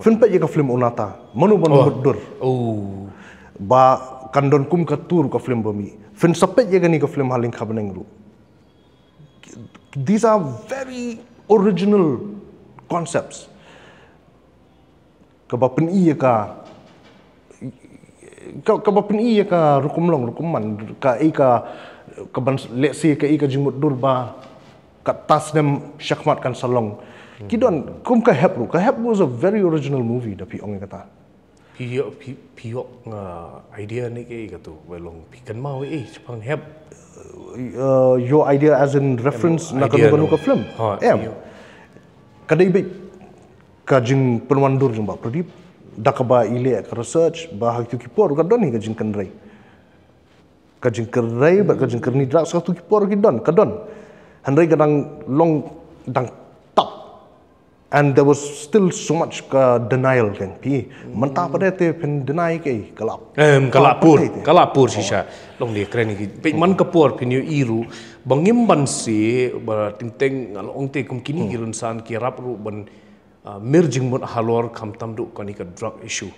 S2: Film pe ka film unata. Manu dur.
S1: Oh.
S2: Ba kandon kum ka tur ka film bami. Film sapet ye ni ka film haling khabeneng ru. These are very original concepts. Kabapen iya ka rukum man ka ban let's say ka jimut durba ka tasnem syakmat kan salong. Kidon kum ka hep was a very original movie tapi ong kata.
S1: Piyok idea ni ke katu welong pikan mau cepang hep.
S2: Your idea as in reference nak kanu ka film. Kadai be kajing penwandur jumpa Pradip dakaba ile ka research ba hak tu kipor ka don ni kajing kanrai ba kajing kerni drak sa tu kipor ki don handrai kadang long dang tap and there was still so much denial kan pi mentah pada te pen deny ke
S1: kalapur sisa long dia keren ni pe man kapur pin iru bangimban si ba tinteng along te kum kini girun san ki rap ru ban merging mun halor kam tam du kani ka drug issue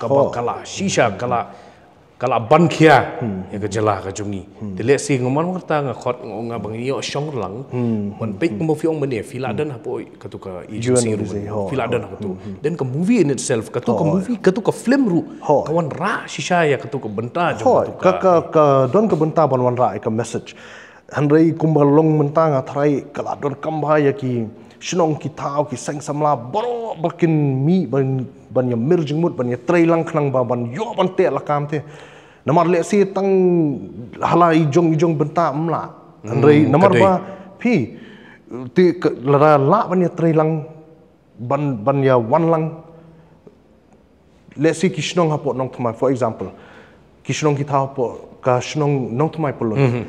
S1: kala sisa kala ban kia ya ka jala ka jungi de le si ngoman ngata nga khot nga bang yo shong lang ban pe mo fi ong mane filadan hapo ka tu ka agency ru filadan ha tu then ka movie in itself ka tu ka movie ka tu ka film ru kawan ra sisa ya ka tu ka benta
S2: ka don ka benta ban wan ra ka message handrai kumbalong mentang athrai kala don kamba ya ki shnong ki tau ki sang samla boro bakin mi ban ya merjing mut ban ya trailang khnang ba ban yo ban te lakam te namar le si tang hala ijong benta mla handrai namar ba pi ti la ban ya trailang ban ya wan lang le si ki shnong hapo nong thmai for example ki shnong ki tau po ka shnong nong thmai polon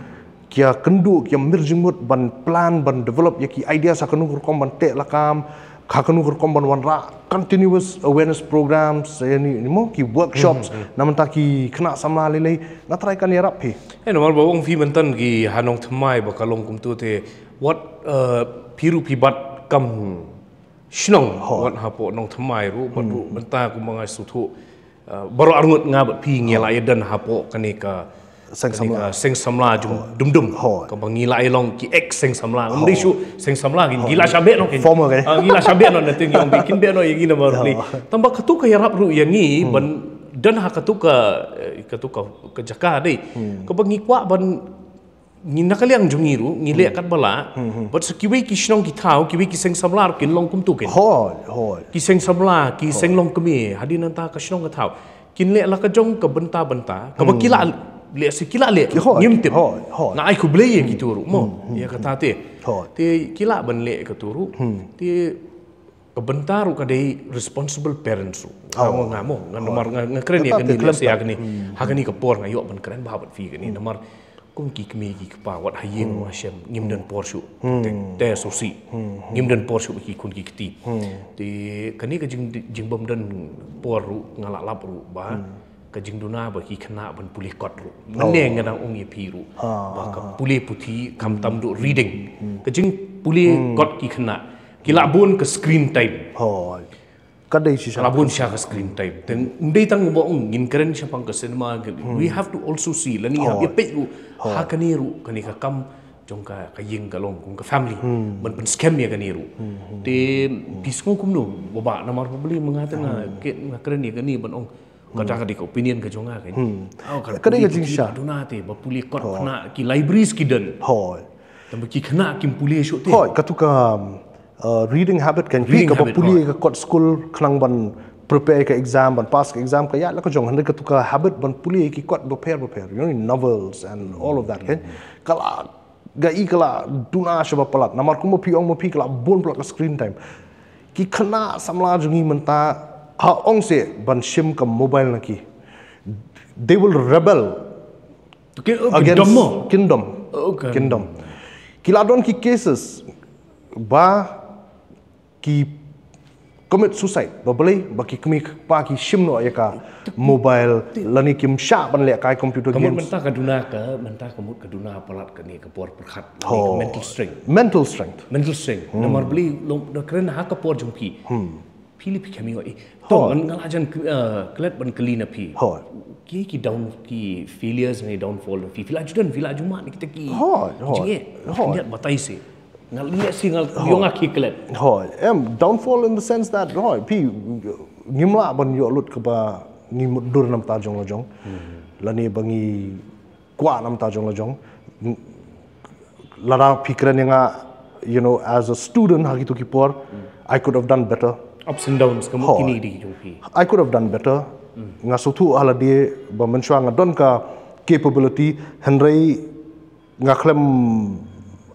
S2: kia kendu kia mirjimut ban plan ban develop ya ki idea sa kanu kurkom ban te lakam ka kanu kurkom ban wanra continuous awareness programs ni mo ki workshops namanta ki kena samla lele na try kan yarap he
S1: normal bawong fi mentan ki hanong thmai ba kalong kum tu te what piru pibat kam shnong what hapo nong thmai ru ban ru menta ku mangai suthu baru arngut ngabat pi ngela dan hapo kanika seng samla dum ka bangila ilong ki ex seng samla ngam disu seng samla gila syabe no kin gila syabe no nating yang bikin be no yagi na baru ni tambah katu ka yarap ru yangi ban dan ha katu ka jaka dei ka bangi kwa ban ni nakaliang jungiru ngile kat bala but sekiwi ki shnong ki thau kiwi ki seng samla kin long kum tu kin ki seng samla ki seng long kemi hadin anta ka shnong ka thau kin le la ka jong ka benta ka bakila le sikila le ngimtip na ai ku bleye ki turu mo ya kata te kila ban le ka turu te kebentaru ka dei responsible parents ru ngamo nomor ngakren ya gani le sia gani hagani ka por ngayo ban keren babat fi gani nomor kum ki kmi ki pa wat hayeng wa shem ngimdan porshu te so si ngimdan porshu ki kun ki kti te kani ka jing bom dan poru ngala lapru ba kajing duna ba ki khana ban pulih kot ru meneng ngadang ong ye piru ba ka pulih puthi kam tam du reading kajing pulih kot ki khana kilabun ke screen time
S2: kadai si
S1: labun sha ka screen time ten ndei tang bo ong ngin keren sha pang ka cinema we have to also see lani ha ye pe ru ha kani ru kani ka kam jong ka ying ka long ka family ban scam ya kani ru te pisngo kum no ba namar beli mengata ke keren ni kani ban ong kadang kadang opinion ke jonga kan
S2: kadang kadang sha
S1: duna te ba puli kot kena ki libraries ki den tambah ki kena kim puli show te
S2: katuka reading habit kan pi ka ba puli ka kot school khnang ban prepare ka exam ban pass ka exam ka ya la ka jong han katuka habit ban puli ki kot prepare you know novels and all of that kan kala kala duna shaba palat namar ko mo pi kala bon plak screen time ki khana samla jungi menta ha ong se ban shim ka mobile naki they will rebel against kingdom kiladon ki cases ba ki commit suicide boleh bagi kami pagi shimno ya ka mobile lani kim sha ban le kai computer
S1: kamu
S2: games
S1: mentah kamu kaduna palat ke ni ke por perkhat mental strength mental strength nomor beli keren ha ka por jumpi pili pi kami oi to an ngalajan kelet ban kelina pi ki down ki failures ni downfall fi villa juma ni kita ki jinge batai se ngal lihat sih ngal yung aki kelet.
S2: Downfall in the sense that pi ngimla ban yo lut ke ba ngim dur nam ta jong la jong. Lani bangi kwa nam ta jong la jong. Lara pikiran yang as a student hagi tu kipor, I could have done better.
S1: Ups and downs kamu kini di jong pi.
S2: I could have done better. Ngasutu ala dia ba menshwa ngadon ka capability henry ngaklem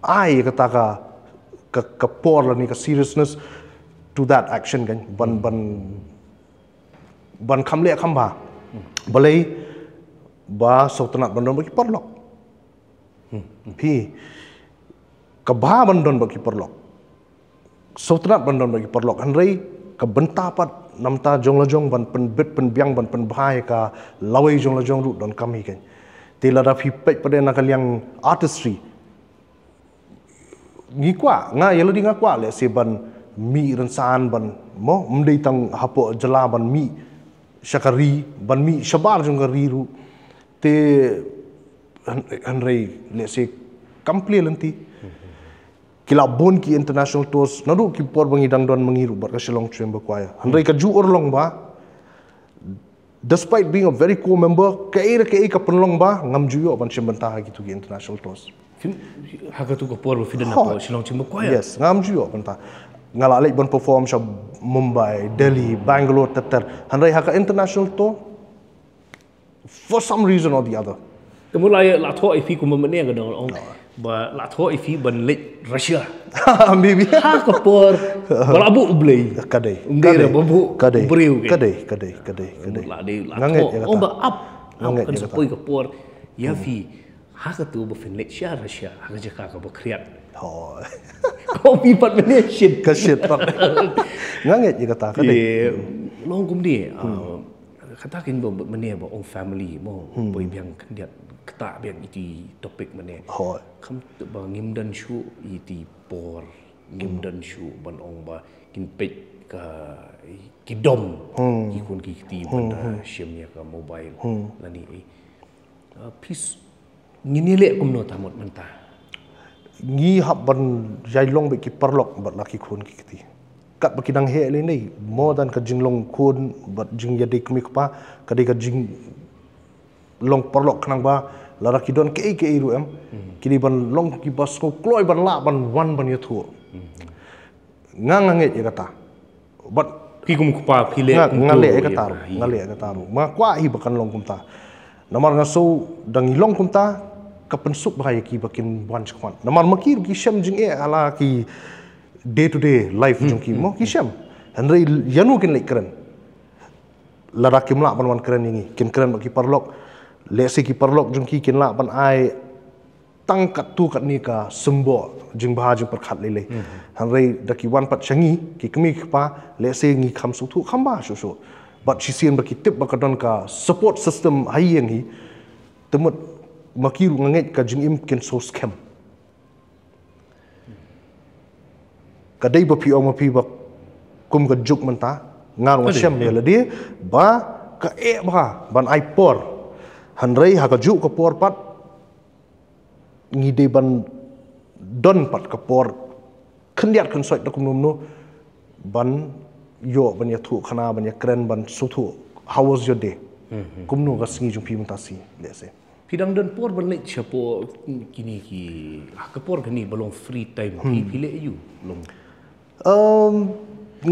S2: ai kata ka por ni ka seriousness to that action kan ban khamle khamba balai ba sautanat bandon baki perlok pi ka ba bandon baki perlok sautanat bandon baki perlok hanrei ka bentapat namta jonglajong ban penbet penbiang ban penbhai ka lawai jonglajong ru don kami kan tilada fi pek pada nakal yang artistry ngikwa nga yelo di ngakwa le se ban mi rensan ban mo mdei tang hapo jela ban mi syakari ban mi shabar jong riru te hanrei le se kample lenti kila bon ki international tours nadu ki por bangi dang don mangiru bar ka shalong chemba kwaya hanrei ka ju orlong ba despite being a very core member kai ka penlong ba ngam juyo ban chembanta gitu ki international tours
S1: haka tu ko por fidan apa silong chimbo kwaya
S2: yes ngam juyo banta ngala lek bon perform sa Mumbai Delhi Bangalore tatar hanrai haka international to for some reason or the other
S1: kemulai la tho ifi ko mamane ga dong ba la tho ifi ban lek Russia
S2: maybe
S1: haka por wala bu ublei
S2: kadai
S1: babu breu
S2: kadai
S1: la de la tho ba up kan sapoi ko por ya fi haka tu bufin lek Russia haka jaka ka bakriat kopi pat mene shit
S2: ka shit pat nganget je kata kadai
S1: long kum dia kata kin mene ba ong family mo boy biang kandiat kata biang iti topik mene kam ba ngimdan shu iti por ngimdan shu ban ong ba kin pek ka kidom ikun ki ti banda shimnya ka mobile lani peace nginile kumno tamot mentah
S2: ngi hab ban jailong be ki perlok bat laki khun ki kiti kat bakidang he le nei more than ka jinglong khun bat jing yadi kmi kpa kadi ka jing long perlok khnang ba lara ki don ke ru em kini ban long ki bas ko kloi ban la ban wan ban yathu ngangange ye kata bat
S1: ki kum kpa phile
S2: ngale e kata ru ma kwa hi bakan long kumta namar ngaso dang ilong kumta kapensuk bahaya ki bakin wan chkwan namar makir ki shem jing ala ki day to day life jong ki mo ki shem hanrei yanu kin lek keren lara kim la ban wan keren ini kin keren baki parlok le se ki parlok jong ki kin la ban ai tangkat tu kat ni ka sembo jing bah jing perkhat lele hanrei daki wan pat changi ki kmi pa le se ngi kham su thu khamba so but she seen baki tip bakadon ka support system hai yang hi temut makiru nganget ka jing im ken so scam kadai ba pi ong ma pi ba kum ka juk manta ngar wa shem le dia ba ka ba ban ai por hanrei ha ka juk ka por pat ngi de ban don pat ka por khendiat kan soi da kum nom no ban yo ban ya thu khana ban ya kren ban su thu how was your day kum no ga singi jung pi manta si le se
S1: pidang dan por ban lek chapo kini ki ka por kini balong free time pile you long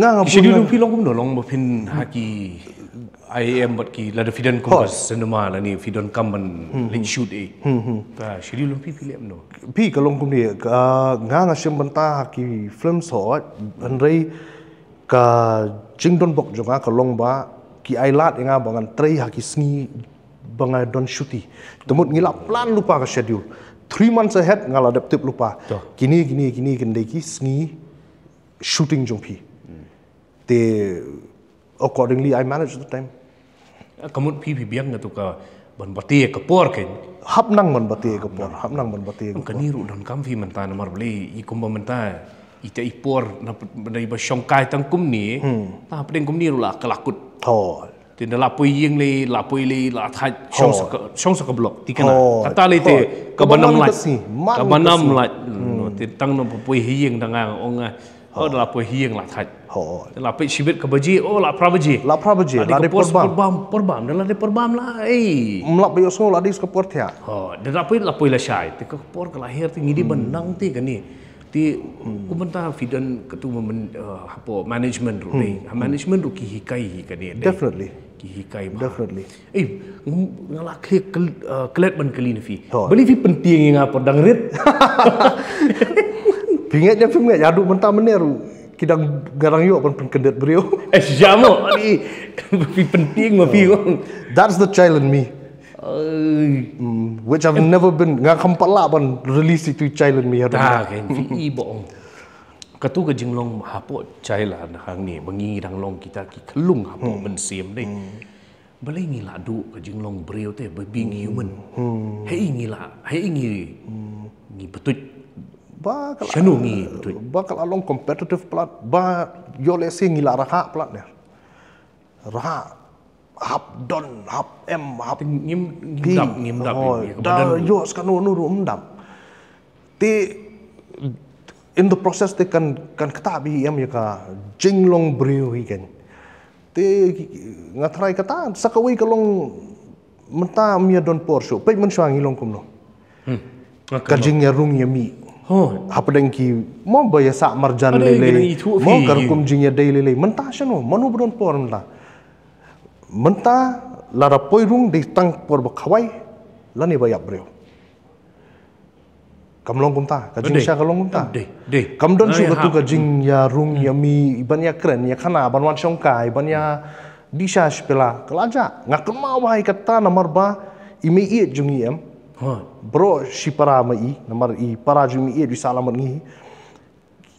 S2: nga
S1: schedule pi long kum no long ba pin haki IAM bat ki la fidan ko cinema la ni fidan kam ban lek shoot ka schedule pi pile no
S2: pi ka long kum ni nga shem banta haki film so anrei ka jingdon bok jonga ka long ba ki ai lat nga bangan trei haki sngi bangai don shuti temut ngila plan lupa ka schedule 3 months ahead ngala adaptive lupa kini kin deki sngi shooting jong pi accordingly I manage the time.
S1: Kamu pi biang ngatu ka ban bati ke por ken.
S2: Hap nang ban bati ke por, hap nang ban bati ke por.
S1: Kaniru dan kam fi menta na mar beli i kumba menta ite i por na dari ba syongkai tang kum ni ta pedeng kum ni la kelakut.
S2: Oh.
S1: Ti na lapoi yeng le lapoi le la thai syong sa ka blok ti kana. Kata le te ka banam la. Ka banam la ti tang no poi hieng dangang onga. Oh lapoi hieng la thai.
S2: Oh.
S1: Lapoi sibit ka baji oh la prabaji.
S2: La prabaji la de
S1: perbam dan la de perbam la
S2: mlap yo so la dis ke por thia.
S1: Oh dan lapoi la syai ti ka por ka lahir ti ngidi benang ti kan ni. Ti kumenta fidan ketu apa management ru ni management ru ki hikai ka ni
S2: Definitely
S1: ki hikai
S2: definitely
S1: ngala klet ban kali ni fi beli fi penting ngapa dangrit
S2: pingatnya film nggak jadu mentah meneru kidang garang yo pan kendet beliau
S1: jamo ni fi penting ma fi
S2: that's the child in me which I've never been nggak kampat lah ban release itu child in me
S1: dah kan fi bohong katu ke jinglong hapo chaila hang ni bangi dang long kita ki kelung hapo men sim dei balai ngila du ke jinglong breu te being human hei ngi betut
S2: bakal
S1: shanu ngi betut
S2: bakal along competitive plat ba yo lesi ngila raha plat ne raha hap don hap hap
S1: ngimdap
S2: da yo skanu nuru umdap ti in the process te kan ketabi ya ka jinglong breu hiken te ngatrai kata sakawai kalong menta mia don porsho pe mensuangi long kumno kajing ya rung ya mi apa dengki mo baya sa marjan lele mo karkum jing ya dei lele menta shano manu don por menta lara poi rung di tang por bakhawai lani baya breu kamlong kumta kajing sha kalong kumta kam don su katu kajing ya rung ya mi iban ya kren ya kana banwan syongkai ban ya disha spela kelaja ngakon mau hai kata nomor ba imi iet jungi em bro si para mai nomor I para jungi iet di salamat ngi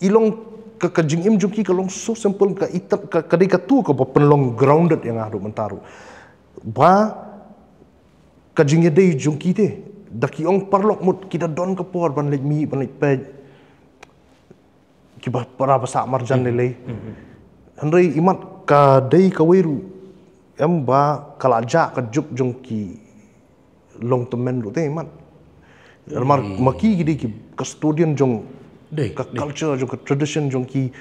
S2: ilong ke kajing im jungi kalong so simple ka itat ka kadai katu ka penlong grounded yang adu mentaru ba kajing ya dei jungi te daki ong parlok mut kita don ke por ban lek mi ban lek pe kiba para basa marjan lele handai imat ka dei ka weru em ba kalaja ka juk jongki long temen ru te imat mar maki gidi ki custodian jong ka culture jong ka tradition jong ki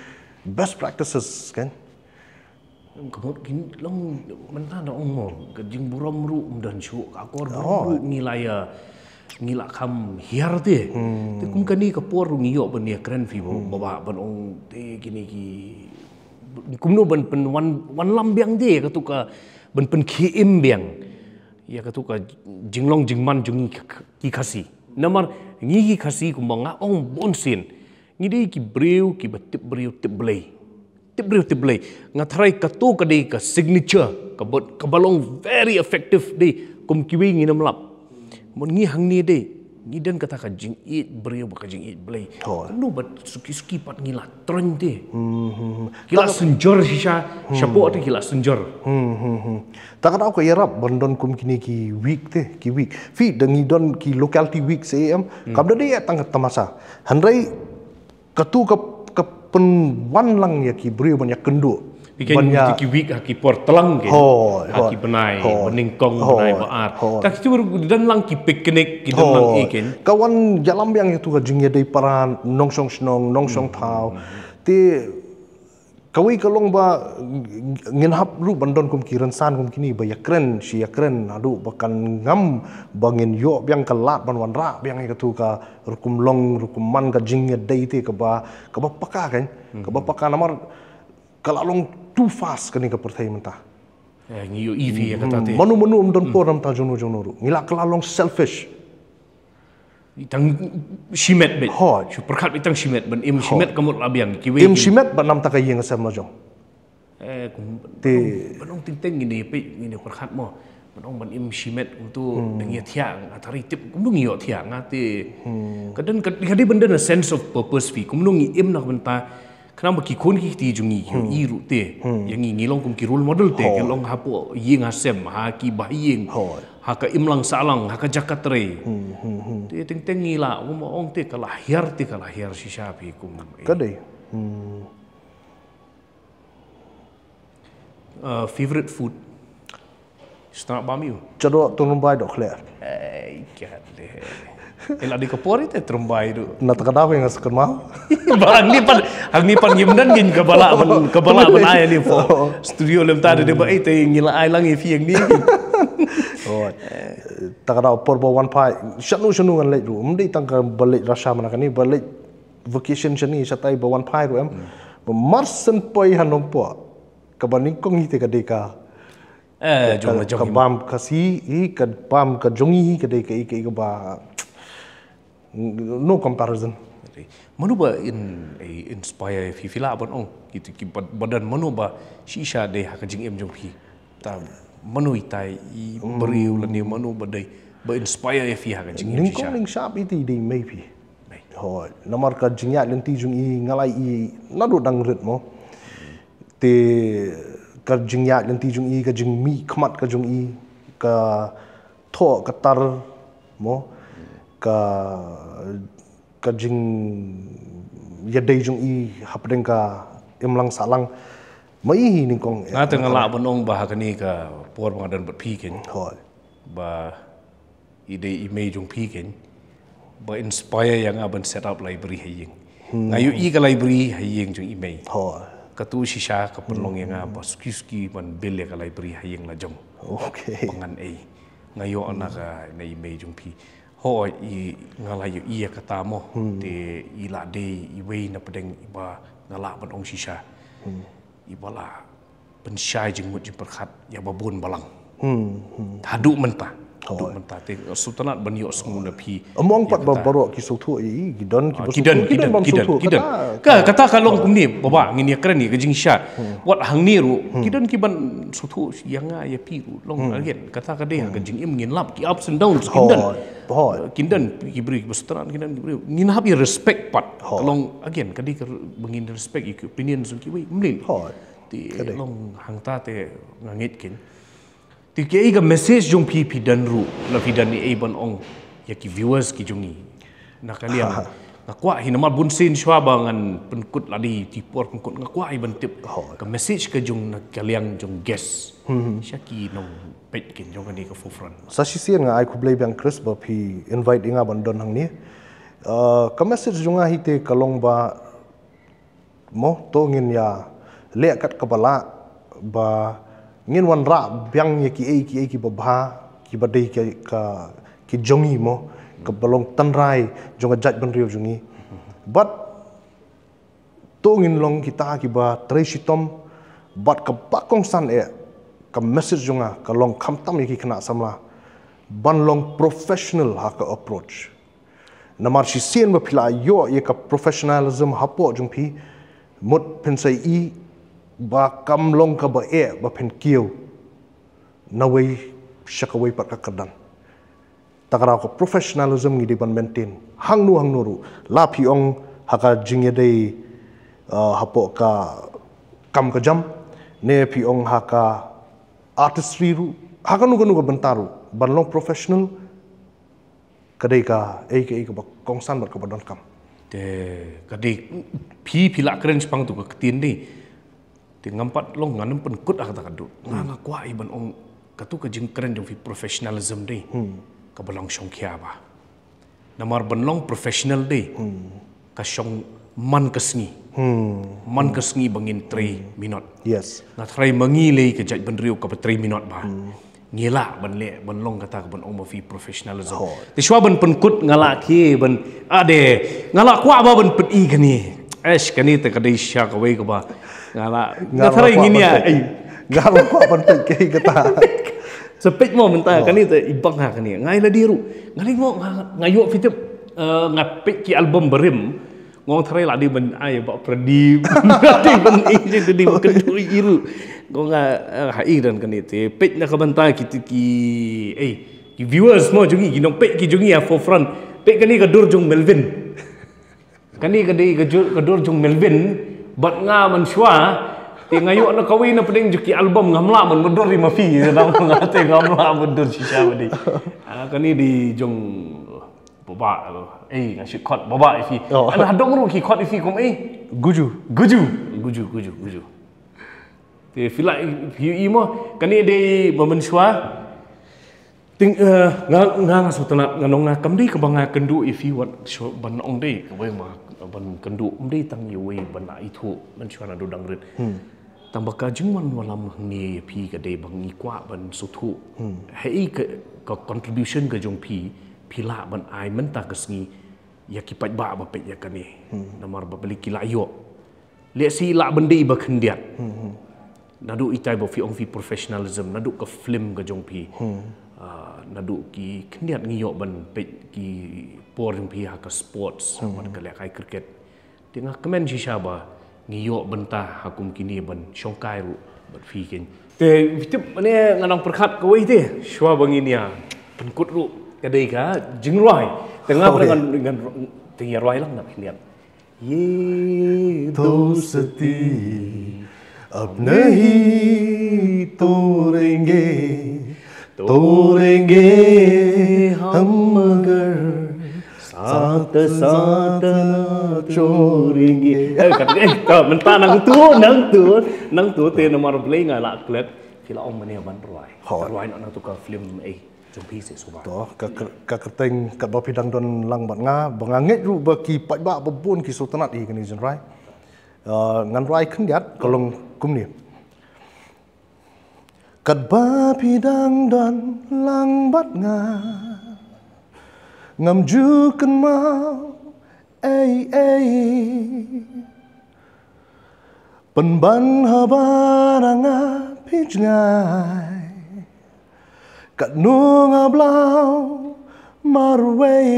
S2: best practices kan
S1: kemud gini long mentah dah omong kejing buram ru dan syuk akor ru ngilaya ngila kam hiar te te kum kani ka por ngiyo ban ya kren fi baba ban ong te gini ki kum no ban pen wan lambiang de ka tu ka ban pen kim biang ya ka tu ka jinglong jingman jungi ki khasi namar ngi ki khasi kum nga ong bonsin ngi de ki breu ki batip breu tip blay ngatrai ka tu ka de ka signature ka balong very effective de kum kiwi ngi namlap mon ngi hang ni de ngi den kata ka jing it breu ba ka jing it blay no bat suki pat ngi la tron te kila senjor shisha shapo ate kila senjor
S2: tak ada ko yarap bandon kum kini ki week te ki week fi dengi don ki locality week sem kam de ya tang tamasa handrai katu ka pen wan lang ya ki breu banyak kendu
S1: banyak ki week ki por telang ke ki benai beningkong benai baat tak itu dan lang ki piknik ki dan lang iken
S2: kawan jalam yang itu kajing ya dei para nongsong snong nongsong tau ti kawi kalong ba nginhap ru bandon kum kiran san kum kini ba yakren si yakren adu bakan ngam bangin yo biang kalat ban wan ra biang itu ka rukum long rukum man kajing ya dei ti ka ba paka kan ka ba paka namar kalau long too fast kani ka pertai mentah
S1: ngiyo EV ya kata te
S2: manu don por nam ta jono ru ngila kala long selfish
S1: itang shimet bet su perkat itang shimet ban im shimet kamut labiang kiwe
S2: im shimet ban nam ta kay yang sam jong
S1: te banong ting ini pe ini perkat mo banong ban im shimet untuk dengi tiang atari tip kumung yo tiang ngate kadang kadi benda na sense of purpose fi kumung im nak benta kenapa ki kon ki ti jungi i ru te yang ngilong kum ki role model te ke long hapo ying hasem ha ki bahiyeng ha ka imlang salang ha ka jakatre te teng teng ngila um ong te ka lahir shisha pi kum
S2: kadai
S1: favorite food start bami
S2: chado tunumbai dok le
S1: ai kat le ela di kapori te trumbai du
S2: na takada ko yang sekan mau
S1: barang ni pan yimdan gin kabala ban ay ni fo studio lem tade de ba ai te ngila ai lang fi yang ni
S2: takada por bo one pai shanu ngan le ru mdi tangka balik rasa mana kani balik vacation shani satai bo one pai ru em marsen poi hanom po kabaning kong ite kadeka
S1: jong
S2: kabam kasi kabam ka jongi kadeka ike ba no comparison
S1: manu ba inspire fi fila ban ong gitu ki badan manu ba shisha de ha kajing em jong fi ta manu itai I beriu la ni manu ba dai ba inspire fi ha kajing em shisha
S2: ning sharp iti di maybe ho namar ka jingya lenti jung I ngalai I nadu dang ritmo te ka jingya lenti jung I ka jing mi khmat ka jung I ka tho ka tar mo ka jing yadai jung I hapdeng ka imlang salang mai hi ning kong
S1: na teng la bonong ba kani ka por ngadan bat phi ken
S2: hoi
S1: ba ide image jung phi ken ba inspire yang aban set up library haying ngayu I ka library haying jung image
S2: hoi
S1: ka tu shisha ka penlong yang ba ski ban bel ka library haying la jong
S2: okay
S1: pangan ai ngayo ana ka na image jung phi ho I ngalayu iya kata mo te ila de iwei na pedeng iba ngala ban ong shisha ibala pensyai jeng mut perkhat ya babun balang hadu mentah hadu mentah te sultanat ban yo sung na phi
S2: among pat babaro ki sothu I gidan
S1: kidan ka kata kalong kumni baba ngini keren ni kajing sha wat hang ni ru kidan ki ban sothu yang ya pi ru long again kata ka de kajing im ngin lap ki ups and downs kindan kibri besturan kindan kibri ngin habi respect pat kalong again kadi bengin respect ki opinion sun ki wei mlin ti long hang ta te ngit kin ti ke ga message jong pi dan ru la pi dan ni ai ban ong ya ki viewers ki jongi na kalian ngakwa hinamal bunsin shwa bangan penkut ladi tipor penkut ngakwa I ban tip ka message ka jong na kalian jong guest syaki nong pet kin jong ani ka forefront
S2: sasisian nga ai ku blay bang Chris ba phi invite inga ban don hang ni ka message junga hite kalong ba mo to ngin ya le kat kabala ba ngin wan ra byang ye ki babha ki badai ki jongi mo ka balong tanrai jonga jaj ban riu jungi but to ngin long kita ki ba tre shitom but ka bakong san ka message junga ka long khamtam ye ki khna samla ban long professional ha ka approach namar shi sien ba phila yo ye ka professionalism hapo jung phi mut pensai I ba kam long ka ba ba phen kieu nawai shakawai pat ka kadan takara ko professionalism ngi di ban maintain hang nu ru la phi ong haka jingye dei hapo ka kam ka jam ne phi ong haka artistry ru haka nu ka bantaru ban long professional kadai ka ei ka ba kongsan bat ka badan kam
S1: te kadai phi keren spang tu ka tin ni te ngampat long nganam pen kut kata kadu nga kwa iban ong katu ka jing keren jong fi professionalism dei ka balong shong kya ba namar banlong professional dei ka shong man kasngi bangin 3 minute
S2: yes
S1: na try mangi le ka jaj ban riu ka 3 minute ba ngila ban le ban long kata ka ban ong fi professionalism te shwa ban pen kut ngala ki ban ade ngala kwa ba ban pet I kani esh kani te kadai sha ka wei ka ba ngala try ngini ya
S2: ngala kwa ban pet ki kata
S1: sepet mo mentah kani te ibang ha kani ngai la diru ngali ngo ngayo fitip ngapik ki album berim ngong try la di ban ai ba pradip di ban je di kedu iru ngo nga hai dan kani te pet na ka bantai ki viewers mo jungi ginong pet ki jungi ya forefront pet kani ka dur jong Melvin kani ka dur jong Melvin bat nga man shwa te ngayo na kawin na peding juki album ngamla man bedur di mafi sedang ngate ngamla bedur shisha badi kani di jong baba ngasih kot baba ifi ana hadong ru ki kot ifi kom guju te fila pi mo kani de momen shwa ting nga sutana nganong nga kamdi ka banga kendu ifi wat sho ban ong de ka bai ma ban kendu umde tang yewe ban itu man shwa na do dangrit tambaka jingwan walam ngi pi ka de bangi kwa ban sutu hei ka contribution ka jong pila ban ai man ta kasngi ya ki pat ba ba pe ya kani namar ba beli kila yo le si la bandi ba khendiat nadu itai bo fi ong fi professionalism nadu ka film ka jong pi nadu ki khendiat ngi yo ban pe ki por jong pi ha ka sports ban ka le kai cricket tinga kemen si shaba ngiyo bentah hakum kini ban syongkai ru bat fi ken te vitip ne nganang perkhat ko wei te shwa banginia penkut ru kadai ka jingroi tengah dengan tinggi roi lang nak lihat ye
S2: दोस्ती अब नहीं तोड़ेंगे हम मगर साथ साथ छोड़ेंगे
S1: kata mentah nang tu te nomor play ngalak klet fila om mania ban roi nak tu ka film jumpi se suba
S2: to ka keteng ka ba pidang don lang bat nga banganget ru ba ki pat ba bun ki sultanat i kani jen rai ngan rai khendiat kolong kumni kat ba pidang don lang bat nga ngam ju kan mau pen ban habaranga pijngai kat nunga blau marway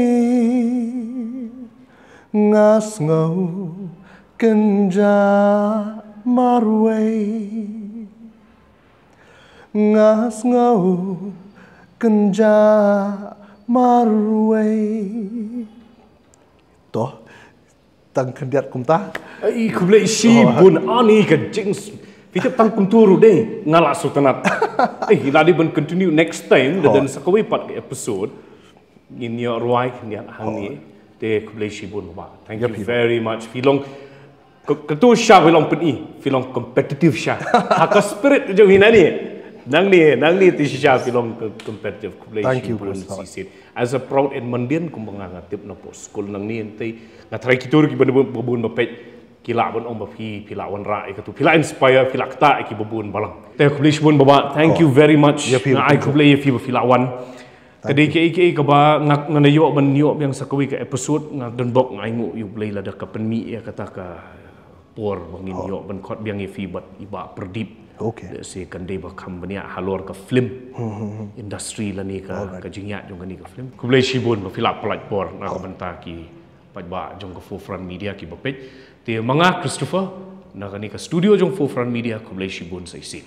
S2: ngas ngau kenja marway ngas ngau kenja marway toh tang kendiat kumta
S1: kublai si bun ani ka jings Kita tang kunturu deh ngalak sultanat. Ladi ben continue next time dan sakawi pat episode ini ruai ni hangi te kublai shibun ba. Thank you very much. Filong ketu sha filong peni, filong competitive sha. Haka spirit jo hinani. Nang ni ti sha filong competitive kublai shibun sisit. As a proud Edmondian kumbang ngatip na po school nang ni ente ngatrai kitur ki babun bapet kila bon om bapi pila wan ra ikatu pila inspire pila kta iki babun balang te kublai shibun baba thank you very much na ai kublai fi pila wan kadi ke ka ba ngak nganayo ban yo yang sakawi ka episode ngak don bok ngai ngu yu blai lada ka penmi ya kata ka por bangin yo ban khot biang fi bat iba perdip
S2: okay
S1: se kan de ba kham bania halor ka film industry la ni ka jingya jong ni ka film kublai shibun ba pila plat por na ka banta ki pajba jong ka forefront media ki bapet te manga Christopher na kani ka studio jong forefront media kublai shibun sai sin